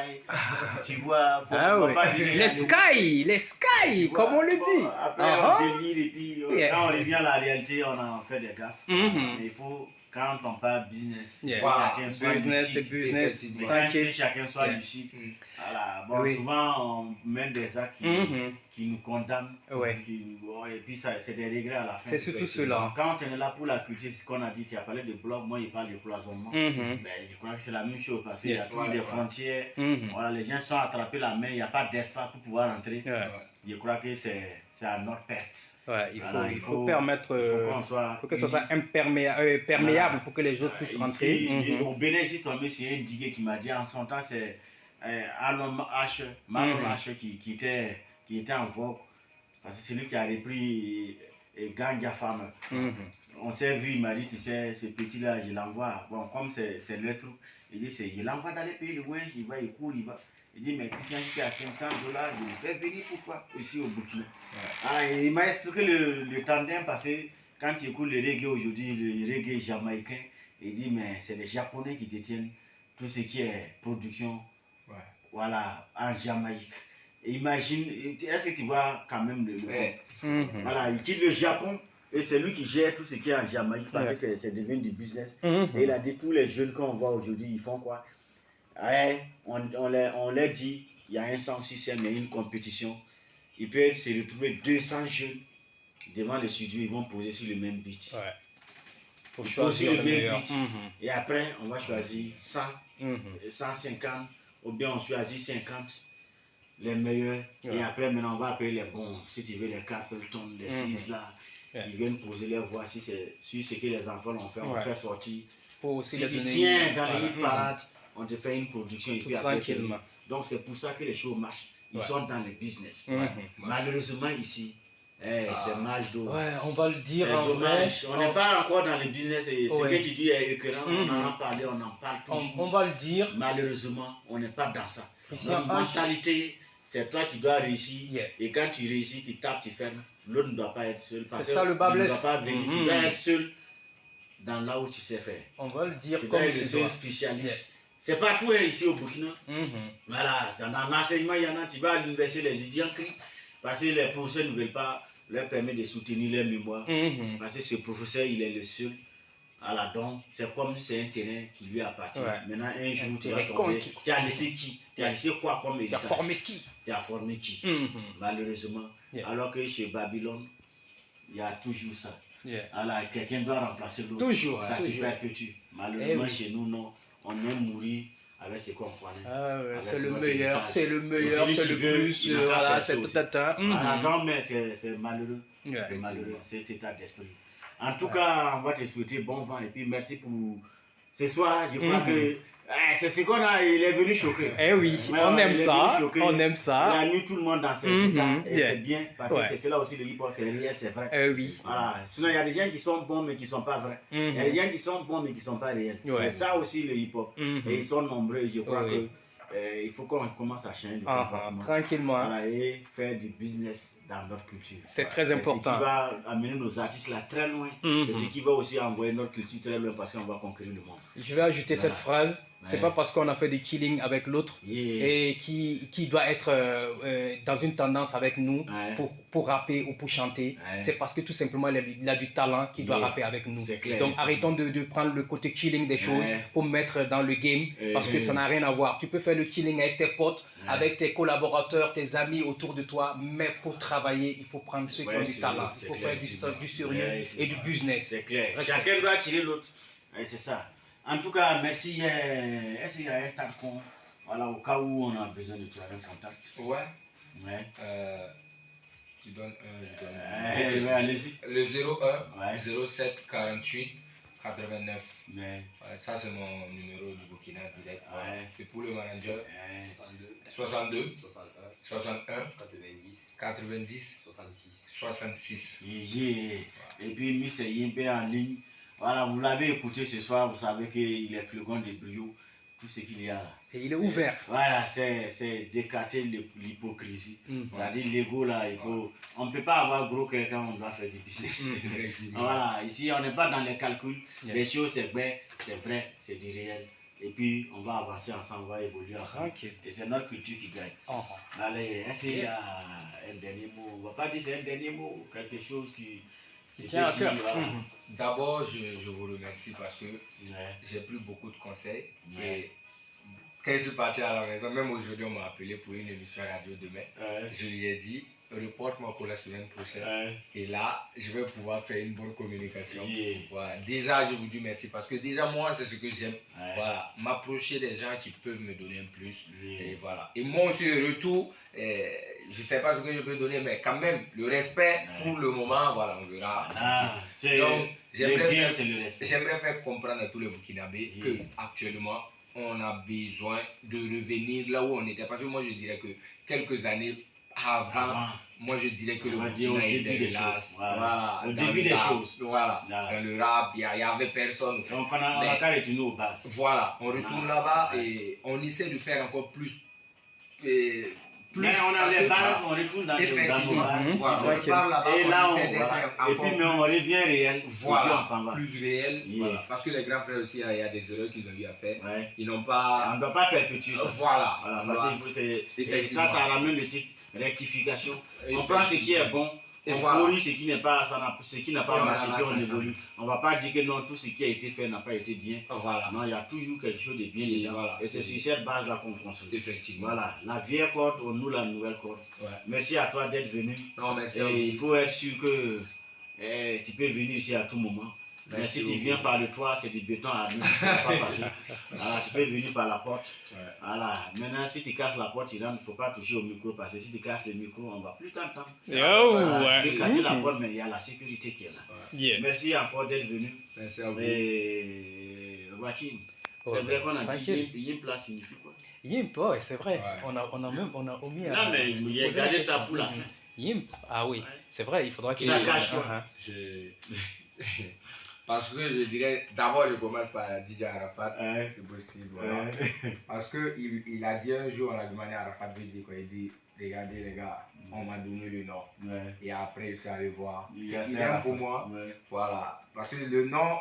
B: tu vois,
C: Ah
B: on va
C: ouais.
B: pas dire
C: Les sky, comme on le dit.
B: Bon, après,
C: Ah,
B: on délire et puis
C: Yeah.
B: quand on revient à la réalité, on en fait des gaffes.
C: Mhm.
B: Mais il faut, quand on parle business,
C: Yeah.
B: que
F: Voilà.
B: chacun soit
C: Business, c'est
B: lucide.
C: business.
F: effectivement.
B: Mais
C: Tranquille.
B: que chacun soit
C: Yeah.
B: lucide.
F: Mm.
B: Voilà. Bon,
C: Oui.
B: souvent, on met des actes
C: Mhm.
B: qui nous condamnent.
C: Ouais.
B: Et puis, ça, c'est des regrets à la fin.
C: C'est surtout
B: Effectivement.
C: cela.
B: Quand on est là pour la culture, c'est ce qu'on a dit, tu as parlé de bloc, moi, il parle de cloisonnement.
C: Mhm.
B: Ben, je crois que c'est la même chose parce qu'il y a
C: Yeah.
B: toujours des frontières.
C: Mhm.
B: Voilà, les gens sont attrapés la main, il n'y a pas d'espace pour pouvoir entrer.
C: Ouais.
B: Je crois que c'est à notre perte.
C: Ouais,
B: Voilà,
C: il faut permettre,
B: il faut qu'on soit.
C: faut que ce soit perméable
B: Voilà.
C: pour que les autres puissent rentrer.
B: Ici,
C: Mhm.
B: au Bénin, j'ai tombé sur un diguet qui m'a dit en son temps, c'est Marlon H qui était en vogue. Parce que c'est lui qui a repris Ganga Farmer.
C: Mhm.
B: On s'est vu, il m'a dit, tu sais, ce petit-là, je l'envoie. Bon, comme c'est le truc, il dit, je l'envoie dans les pays de loin, il va, il court, il va. Il dit, mais Christian, j'étais à $500, je le fais venir pour toi, ici au Burkina. Ah, et il m'a expliqué le tandem parce que quand tu écoutes le reggae aujourd'hui, le reggae jamaïcain, il dit, mais c'est les Japonais qui détiennent tout ce qui est production,
F: Ouais.
B: voilà, en Jamaïque. Et imagine, est-ce que tu vois quand même le
F: Ouais.
C: Mhm.
B: Voilà, il quitte le Japon et c'est lui qui gère tout ce qui est en Jamaïque parce
C: Ouais.
B: que c'est devenu du business.
C: Mhm.
B: Et il a dit, tous les jeunes qu'on voit aujourd'hui, ils font quoi? Ouais, on leur dit, il y a un sound system, il y a une compétition. Ils peuvent se retrouver 200 jeunes devant le studio, ils vont poser sur le même beat.
C: Ouais. Faut
B: Ils
C: choisir
B: posent
C: le
B: sur le même
C: meilleur.
B: beat.
C: Mhm.
B: Et après, on va choisir 100,
C: Mhm.
B: 150, ou bien on choisit 50, les meilleurs.
C: Ouais.
B: Et après, maintenant, on va appeler les bons. Si tu veux, les Capleton, les 6 là,
C: Ouais.
B: ils viennent poser leur voix sur ce que les enfants ont fait, on
C: Ouais.
B: fait sortir.
C: Faut aussi
B: Si
C: les
B: tu
C: donner-
B: tiens dans
C: voilà.
B: les hit parades, on te fait une production et
C: Tout
B: puis après, tu-
C: tranquillement.
B: donc c'est pour ça que les shows marchent. Ils
C: Ouais.
B: sont dans le business.
C: Mhm.
B: Malheureusement ici, c'est match d'eau.
C: Ouais, on va le
B: C'est
C: dire en vrai.
B: dommage. On n'est pas encore dans le business et ce
C: Ouais.
B: que tu dis est écœurant. On
C: Mhm.
B: en a parlé, on en parle toujours.
C: On va le dire.
B: Malheureusement, on n'est pas dans ça.
C: Christian
B: Notre
C: H.
B: mentalité, c'est toi qui dois réussir.
C: Yeah.
B: Et quand tu réussis, tu tapes, tu fermes. L'autre ne doit pas être seul. parce
C: C'est
B: que
C: ça, le bas
B: il ne
C: blesse.
B: doit pas venir. Tu
C: Mhm.
B: dois être seul dans là où tu sais faire.
C: On va le dire
B: Tu
C: comme
B: dois être le
C: c'est
B: seul
C: doit.
B: spécialiste.
C: Yeah.
B: C'est pas tout hein, ici au Burkina.
C: Mhm.
B: Voilà, dans l'enseignement, il y en a, tu vas à l'université, les étudiants crient parce que les professeurs ne veulent pas leur permettre de soutenir leur mémoire.
C: Mhm.
B: Parce que ce professeur, il est le seul. Voilà, donc c'est comme si c'est un terrain qui lui appartient.
C: Ouais.
B: Maintenant, un jour, tu vas
C: terrain
B: tomber.
C: conquis.
B: Tu as laissé qui? Tu as laissé quoi comme
C: Tu as
B: héritage?
C: formé qui?
B: Tu as formé qui?
C: Mhm.
B: Malheureusement.
C: Yeah.
B: Alors que chez Babylone, il y a toujours ça.
C: Yeah.
B: Alors, quelqu'un doit remplacer l'autre.
C: Toujours,
B: Ça se
C: toujours.
B: perpétue. Malheureusement,
C: oui.
B: chez nous, non. On aime mourir avec ce qu'on connaît.
C: Ah ouais,
B: Avec
C: c'est le
B: notre
C: meilleur,
B: héritage.
C: c'est le
B: Et
C: meilleur,
B: celui
C: c'est
B: qui
C: le
B: veut,
C: plus,
B: il n'a qu'à
C: voilà,
B: percer
C: c'est
B: aussi.
C: tout atteint.
B: Voilà, non, mais c'est malheureux.
C: Ouais.
B: C'est malheureux, cet état d'esprit. En tout cas, on va te souhaiter bon vent et puis merci pour ce soir. Je crois que c'est ce qu'on a, il est venu choquer.
C: Eh oui,
B: Ouais,
C: on
B: ouais,
C: aime
B: il est
C: ça,
B: venu choquer.
C: on aime
B: Il
C: ça.
B: a mis tout le monde dans ses
C: Mhm,
B: états et
C: yeah.
B: c'est bien parce
C: Ouais.
B: que c'est cela aussi le hip-hop, c'est réel, c'est vrai.
C: Eh oui.
B: Voilà. Sinon, il y a des gens qui sont bons mais qui ne sont pas vrais. Il y a des
C: Mhm.
B: gens qui sont bons mais qui ne sont pas réels.
C: Ouais.
B: C'est ça aussi le hip-hop.
C: Mhm.
B: Et ils sont nombreux. Je crois
C: Oui.
B: que il faut qu'on commence à changer de
C: Ah,
B: comportement.
C: tranquillement.
B: Voilà, et faire du business dans notre culture.
C: C'est très
B: C'est
C: important.
B: ce qui va amener nos artistes là très loin.
C: Mhm.
B: C'est ce qui va aussi envoyer notre culture très loin parce qu'on va conquérir le monde.
C: Je vais ajouter cette phrase. C'est
B: Ouais.
C: pas parce qu'on a fait des killings avec l'autre
B: Yeah.
C: et qui doit être dans une tendance avec nous
B: Ouais.
C: pour rapper ou pour chanter.
B: Ouais.
C: C'est parce que tout simplement il a du talent qui doit
B: Yeah.
C: rapper avec nous.
B: C'est clair.
C: Donc arrêtons de prendre le côté killing des choses
B: Ouais.
C: pour mettre dans le game parce que ça n'a rien à voir. Tu peux faire le killing avec tes potes,
B: Ouais.
C: avec tes collaborateurs, tes amis autour de toi, mais pour travailler, il faut prendre ceux qui
B: Ouais,
C: ont du
B: c'est
C: talent.
B: c'est
C: Il faut
B: clair,
C: faire
B: c'est
C: du sérieux
B: Ouais, c'est
C: et du
B: ça.
C: business.
B: C'est clair.
C: Respect.
B: Chacun doit attirer l'autre. Ouais, c'est ça. En tout cas, merci. Est-ce qu'il y a un tampon? Voilà, au cas où on a besoin de toi, un contact.
F: Ouais.
B: Ouais.
F: Tu donnes un, je donne
B: Ouais, allez-y.
F: Le 01
B: Ouais.
F: 07 48 89.
B: Ouais.
F: Ouais, ça, c'est mon numéro du Burkina direct.
B: Ouais.
F: Et pour le manager,
B: Ouais.
F: 62 61
G: 90
F: 90
G: 66.
F: 66.
B: Yeah. Et puis, Miss Yimpe en ligne. Voilà, vous l'avez écouté ce soir, vous savez qu'il est fleuron de brio. tout ce qu'il y a là.
C: Et il est ouvert.
B: Voilà, c'est d'écarter l'hypocrisie.
C: Mm.
B: C'est-à-dire l'ego là, on ne peut pas avoir gros quelqu'un, on doit faire du business.
F: Effectivement.
B: Voilà, ici on n'est pas dans les calculs,
C: Yeah.
B: les choses c'est vrai, c'est du réel. Et puis on va avancer ensemble, on va évoluer ensemble.
C: Tranquille.
B: Et c'est notre culture qui gagne.
C: Oh.
B: Allez, est-ce qu'il y a un dernier mot? On ne va pas dire c'est un dernier mot, quelque chose qui
C: tient à
B: te
C: cœur.
B: dit, voilà.
C: Mhm.
F: D'abord, je vous remercie parce que
B: Ouais.
F: j'ai pris beaucoup de conseils.
B: Ouais.
F: Et quand je suis parti à la maison, même aujourd'hui, on m'a appelé pour une émission radio demain.
B: Ouais.
F: Je lui ai dit, reporte-moi pour la semaine prochaine.
B: Ouais.
F: Et là, je vais pouvoir faire une bonne communication.
B: Yeah.
F: Voilà. Déjà, je vous dis merci parce que déjà, moi, c'est ce que j'aime.
B: Ouais.
F: Voilà. M'approcher des gens qui peuvent me donner un plus.
B: Yeah.
F: Et voilà. Et moi aussi, le retour, je ne sais pas ce que je peux donner, mais quand même, le respect, pour le moment, voilà, on verra.
B: Ah, c'est
F: Donc,
B: le bien, c'est le respect.
F: j'aimerais faire comprendre à tous les Burkinabés
B: Yeah.
F: que actuellement on a besoin de revenir là où on était. Parce que moi, je dirais que quelques années avant, moi, je dirais que le
B: On va dire au
F: Burkina
B: début
F: était
B: des
F: là.
B: choses. Voilà.
F: Voilà,
B: Au
F: dans
B: début
F: le
B: des
F: rap,
B: choses.
F: Voilà.
B: Voilà.
F: Dans le rap, il n'y avait personne.
B: Donc on a qu'à retourner aux bases.
F: Voilà, on retourne
B: Ah,
F: là-bas
B: ouais.
F: et on essaie de faire encore plus.
B: Mais on a
F: parce
B: les
F: que,
B: bases,
F: voilà,
B: on retourne dans nos
F: Effectivement,
B: bases.
F: voilà, on
C: Tranquille.
F: repart là-bas,
B: Et là,
F: on essaie
B: on,
F: d'être
B: voilà.
F: encore
B: Et puis, mais
F: plus-
B: on revient réel. Et puis,
F: Voilà,
B: on s'en va.
F: plus réel.
B: Yeah.
F: Voilà. Parce que les grands frères aussi, il y a des erreurs qu'ils ont eu à faire.
B: Ouais.
F: Ils n'ont
B: On
F: pas.
B: ne doit pas perpétuer ça.
F: Voilà.
B: Voilà,
F: On
B: parce
F: doit-
B: qu'il faut, et
F: Effectivement.
B: ça ramène le titre rectification. On
F: Effectivement.
B: prend ce qui est bon,
F: Et
B: on
F: voilà.
B: corrige ce qui n'est pas, ce qui n'a
F: Et
B: pas
F: on
B: marché, puis
F: avance
B: on
F: ensemble.
B: évolue. On ne va pas dire que non, tout ce qui a été fait n'a pas été bien.
F: Voilà.
B: Non, il y a toujours quelque chose de bien
F: Et
B: dedans.
F: voilà.
B: Et c'est sur cette base-là qu'on construit.
F: Effectivement.
B: Voilà, la vieille corde, on nous la nouvelle corde.
F: Ouais.
B: Merci à toi d'être venu.
F: Non, merci.
B: Et il faut être sûr que tu peux venir ici à tout moment. Mais
F: Merci
B: si tu
F: beaucoup.
B: viens par le toit, c'est du béton à nous, tu peux pas passer. Voilà, tu peux venir par la porte.
F: Ouais.
B: Voilà. Maintenant, si tu casses la porte, il ne faut pas toucher au micro parce que si tu casses le micro, on ne va plus t'entendre.
C: Oh,
B: Voilà, tu peux casser la
C: ouais.
B: porte, mais il y a la sécurité qui est là.
C: Yeah.
B: Merci encore d'être venu.
F: Merci à vous.
B: Et Rakim, c'est
C: Ouais,
B: vrai qu'on a dit
C: tranquille.
B: Yimpla signifie quoi?
C: Yimp, ouais, c'est vrai.
F: Ouais.
C: On a même omis à.
B: Non, mais il a
C: poser la
B: gardé ça
C: question.
B: pour la fin.
C: Yimp, ah oui, c'est vrai, il faudra qu'il.
B: Ça cache quoi?
C: Ah,
F: Parce que je dirais, d'abord, je commence par DJ Arafat.
B: Ouais.
F: C'est possible. Voilà. Parce qu'il a dit un jour, on a demandé à Arafat de dire quoi. Il dit, regardez les gars, on m'a donné le nom.
B: Ouais.
F: Et après, je suis allé voir.
B: Il
F: C'est
B: y a
F: qu'il
B: ça,
F: aime
B: Arafat.
F: pour moi.
B: Ouais.
F: Voilà. Parce que le nom,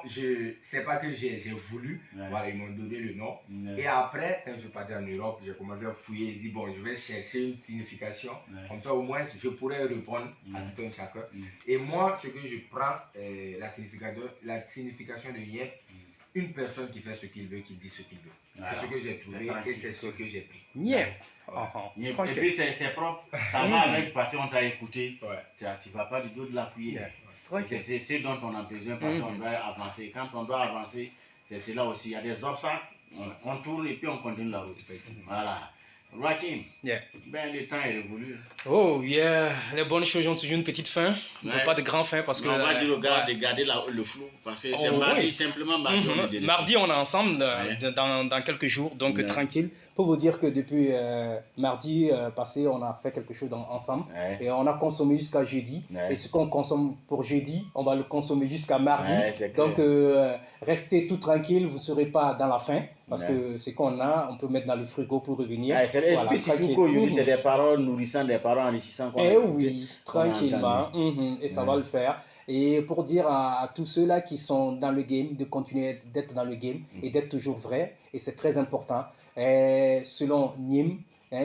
F: c'est pas que j'ai voulu.
B: Ouais.
F: Voilà, ils m'ont donné le nom.
B: Ouais.
F: Et après, quand je suis parti en Europe, j'ai commencé à fouiller et dit bon, je vais chercher une signification.
B: Ouais.
F: Comme ça, au moins, je pourrais répondre à tout un chacun. Et moi, ce que je prends, la signification de Yem, une personne qui fait ce qu'il veut, qui dit ce qu'il veut.
B: Voilà.
F: C'est ce que j'ai trouvé
B: C'est tranquille.
F: et c'est ce que j'ai pris.
C: Yeah. Oh, oh,
B: Et
C: tranquille.
B: puis c'est propre, ça va avec parce qu'on t'a écouté,
F: Ouais.
B: tu ne vas pas du dos de l'appuyer.
C: Yeah.
B: Et
C: Tranquille.
B: c'est ce dont on a besoin parce qu'on doit avancer. Quand on doit avancer, c'est cela aussi. Il y a des obstacles, on contourne et puis on continue la route. Voilà. Rakim,
C: Yeah.
B: ben le temps est révolu.
C: Oh yeah, les bonnes choses ont toujours une petite fin,
B: Ouais.
C: pas de grand fin parce que.
B: Mais on va dire au gars
C: ouais.
B: de garder le flou parce que c'est
C: Oh,
B: mardi,
C: oui.
B: simplement mardi. on est de
C: Mardi, on est ensemble
B: Ouais.
C: dans quelques jours, donc
B: Ouais.
C: tranquille. Pour vous dire que depuis mardi passé, on a fait quelque chose ensemble
B: Ouais.
C: et on a consommé jusqu'à jeudi.
B: Ouais.
C: Et ce qu'on consomme pour jeudi, on va le consommer jusqu'à mardi.
B: Ouais, c'est clair.
C: Donc restez tout tranquille, vous ne serez pas dans la faim parce
B: Ouais.
C: que ce qu'on a, on peut mettre dans le frigo pour revenir.
B: Ouais, c'est l'esprit surtout
C: tranquille.
B: qu'aujourd'hui, c'est des paroles nourrissantes, des paroles enrichissantes qu'on a
C: Eh
B: écoutées,
C: oui,
B: qu'on a
C: tranquillement,
B: entendues.
C: et ça
B: Ouais.
C: va le faire. Et pour dire à tous ceux-là qui sont dans le game, de continuer d'être dans le game et d'être toujours vrai, et c'est très important. Et selon Nîmes,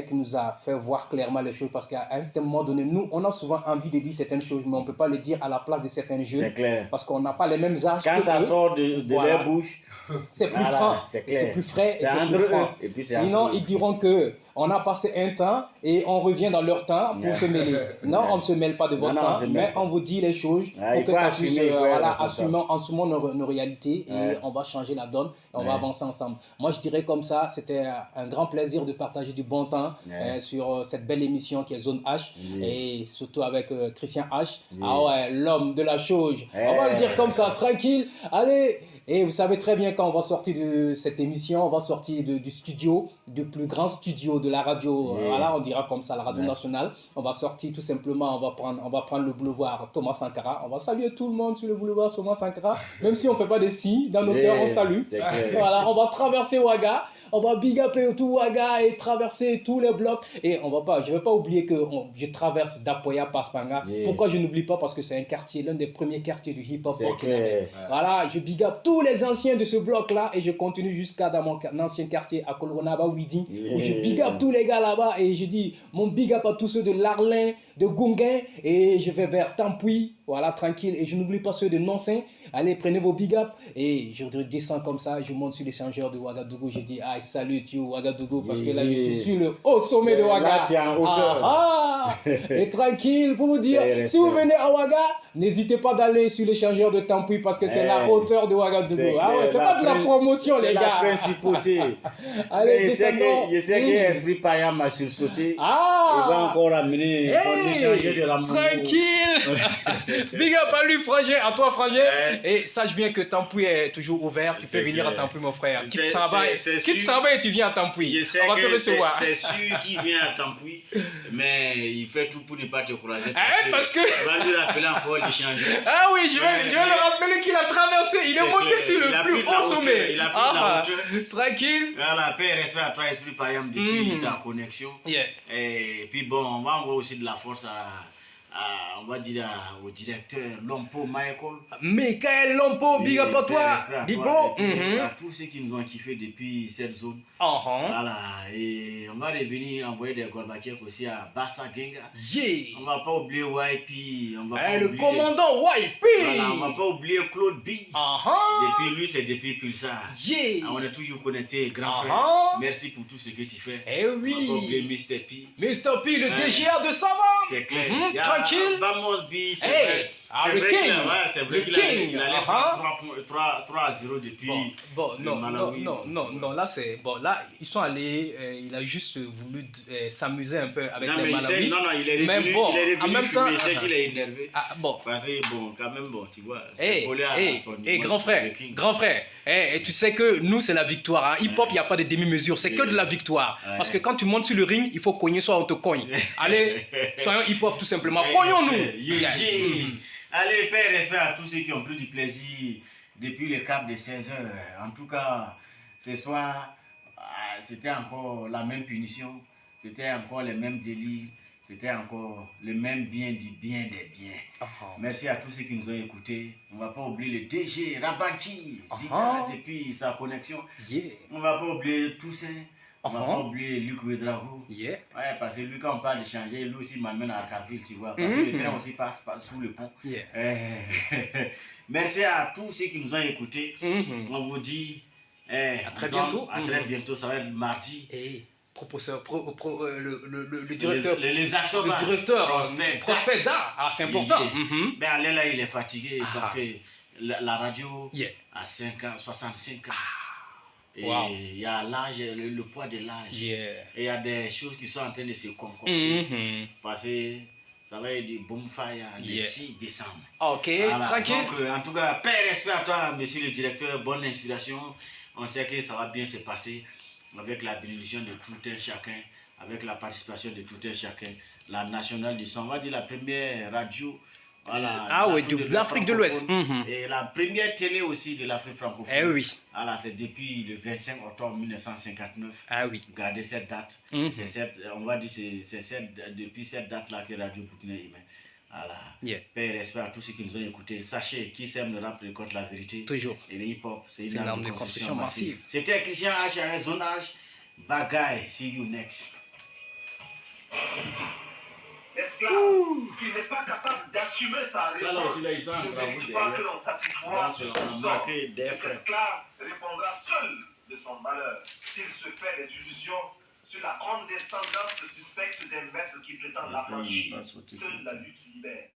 C: qui nous a fait voir clairement les choses, parce qu'à un certain moment donné, nous, on a souvent envie de dire certaines choses, mais on ne peut pas le dire à la place de certains jeunes,
B: C'est clair.
C: parce qu'on n'a pas les mêmes âges
B: Quand
C: que
B: ça
C: eux.
B: sort de
C: Voilà.
B: leur bouche,
C: C'est plus
B: voilà,
C: franc,
B: c'est clair.
C: c'est plus frais, et
B: C'est
C: c'est
B: entre
C: plus
B: eux,
C: franc.
B: et puis c'est
C: Sinon,
B: entre eux.
C: ils diront que on a passé un temps et on revient dans leur temps pour
B: Ouais.
C: se mêler. Non, on ne se mêle pas de votre
B: Non, non, on
C: temps,
B: se mêle
C: mais
B: pas.
C: on vous dit les choses
B: Ouais, il
C: pour que
B: faut
C: ça
B: assumer,
C: puisse,
B: il faut être
C: voilà,
B: responsable.
C: assumons nos réalités et
B: Ouais.
C: on va changer la donne et on va
B: Ouais.
C: avancer ensemble. Moi, je dirais comme ça, c'était un grand plaisir de partager du bon temps
B: Ouais.
C: sur cette belle émission qui est Zone H
B: Yeah.
C: et surtout avec Christian H.
B: Yeah.
C: Ah ouais, l'homme de la chose.
B: Ouais.
C: On va le dire comme ça, tranquille. Allez, Et vous savez très bien quand on va sortir de cette émission, on va sortir du studio, du plus grand studio de la radio, voilà, on dira comme ça, la radio nationale. On va sortir tout simplement, on va prendre le boulevard Thomas Sankara. On va saluer tout le monde sur le boulevard Thomas Sankara. Même si on ne fait pas des signes, dans nos cœurs, on salue. Voilà, on va traverser Ouaga. On va big up tout Ouaga et traverser tous les blocs. Et je ne vais pas oublier que je traverse Dapoya, Paspanga. Pourquoi je n'oublie pas? Parce que c'est un quartier, l'un des premiers quartiers du hip-hop burkinabé. Voilà, je big up tous les anciens de ce bloc-là et je continue jusqu'à dans mon ancien quartier à Kolonaba, Widi. Où je big up tous les gars là-bas et je dis mon big up à tous ceux de Larlin, de Gunguin et je vais vers Tampoui. Voilà, tranquille. Et je n'oublie pas ceux de Nonsin. Allez, prenez vos big up. Et je descends comme ça, je monte sur l'échangeur de Ouagadougou. Je dis, ah, salut, tu Ouagadougou, parce que là, je suis sur le haut sommet de Ouaga.
B: Là, tu es en hauteur.
C: Et tranquille, pour vous dire, si vous venez à Ouaga, n'hésitez pas d'aller sur l'échangeur de Tampoui, parce que c'est la hauteur de Ouagadougou. Ah ouais, c'est pas de la promotion, les gars.
B: C'est la principauté.
C: Allez,
B: je sais que Esprit Payan m'a sursauté.
C: Ah!
B: Il va encore amener son échangeur de l'amour.
C: Tranquille. Big up à lui, frangin, à toi, frangin. Et sache bien que Tampoui est toujours ouvert. Tu peux venir à Tampoui, mon frère. Quitte Saba et tu viens à Tampoui. On va te recevoir.
B: C'est sûr qu'il vient à Tampoui, mais il fait tout pour ne pas te courager.
C: Parce que...
B: Tu vas lui rappeler encore l'échangeur.
C: Ah oui, je vais le rappeler qu'il a traversé. Il est monté sur le plus haut sommet.
B: Il a pris la hauteur.
C: Tranquille.
B: Voilà, paix et respect à toi, Esprit Payam, depuis ta connexion.
C: Yeah.
B: Et puis bon, on va envoyer aussi de la force on va dire au directeur Lompo Michael.
C: Michael Lompo, big up à toi. Big Bo.
B: À tous ceux qui nous ont kiffé depuis cette zone. Voilà, et on va revenir envoyer des Gorbachek aussi à Bassa Genga.
C: Yeah.
B: On va pas oublier YP.
C: Le commandant YP.
B: Voilà, on va pas oublier Claude B. Depuis lui, c'est depuis Pulsar.
C: Yeah.
B: On est toujours connecté, grand frère. Merci pour tout ce que tu fais.
C: Eh oui.
B: On va pas oublier Mr. P.
C: Mr. P, le DGA de Sava.
B: C'est clair.
C: Tranquille.
B: Vamos B, c'est vrai qu'il allait prendre 3-0 depuis
C: non, là c'est... Bon, là, ils sont allés... il a juste voulu s'amuser un peu avec les Malawis.
B: Non, il est revenu,
C: en même temps,
B: mais c'est qu'il est énervé.
C: Parce
B: que, quand même, tu vois, c'est collé à son niveau.
C: Grand frère, et tu sais que nous, c'est la victoire. Hip-hop, il n'y a pas de demi-mesure, c'est que de la victoire. Parce que quand tu montes sur le ring, il faut cogner, soit on te cogne. Allez, soyons hip-hop tout simplement. Cognons-nous.
B: Allez, paix et respect à tous ceux qui ont pris du plaisir depuis le cap de 16 heures. En tout cas, ce soir, c'était encore la même punition, c'était encore les mêmes délits, c'était encore le même bien du bien des biens. Merci à tous ceux qui nous ont écoutés. On ne va pas oublier le DG Rabanki, Zika, depuis sa connexion. On ne va pas oublier Toussaint. On ne va pas oublier Luc Ouedraogo. Ouais, parce que lui, quand on parle de changer, lui aussi m'amène à Carville, tu vois. Parce que le train aussi passe sous le pont. Merci à tous ceux qui nous ont écoutés. On vous dit
C: à très bientôt.
B: À très bientôt, ça va être mardi.
C: Professeur, le directeur.
B: Les actions.
C: Le directeur. Prospect d'art. Ah, c'est important.
B: Mais allez là, il est fatigué parce que la radio a 65 ans. Et il y a l'âge, le poids de l'âge. Et il y a des choses qui sont en train de se concocter. Parce que ça va être du bonfire le 6 décembre.
C: Ok, tranquille.
B: Donc, en tout cas, paix et respect à toi, monsieur le directeur. Bonne inspiration. On sait que ça va bien se passer avec la bénédiction de tout un chacun, avec la participation de tout un chacun. La nationale du son, on va dire la première radio. Voilà,
C: de l'Afrique de l'Ouest.
B: Et la première télé aussi de l'Afrique francophone. Voilà, c'est depuis le 25 octobre 1959. Regardez cette date. On va dire c'est depuis cette date-là que Radio Burkina émet. Voilà. Paix et respect à tous ceux qui nous ont écoutés. Sachez qui sème le rap récolte la vérité.
C: Toujours.
B: Et le hip-hop, c'est une
C: arme de construction massive.
B: C'était Christian H. Zone H. Bagaille. See you next.
A: Esclave qui n'est pas capable d'assumer sa réponse ne mérite pas que l'on s'apitoie sur son sort. Cet esclave répondra seul de son malheur s'il se fait des illusions sur la condescendance suspecte des maîtres qui prétendent l'affranchir. Seule la lutte libère.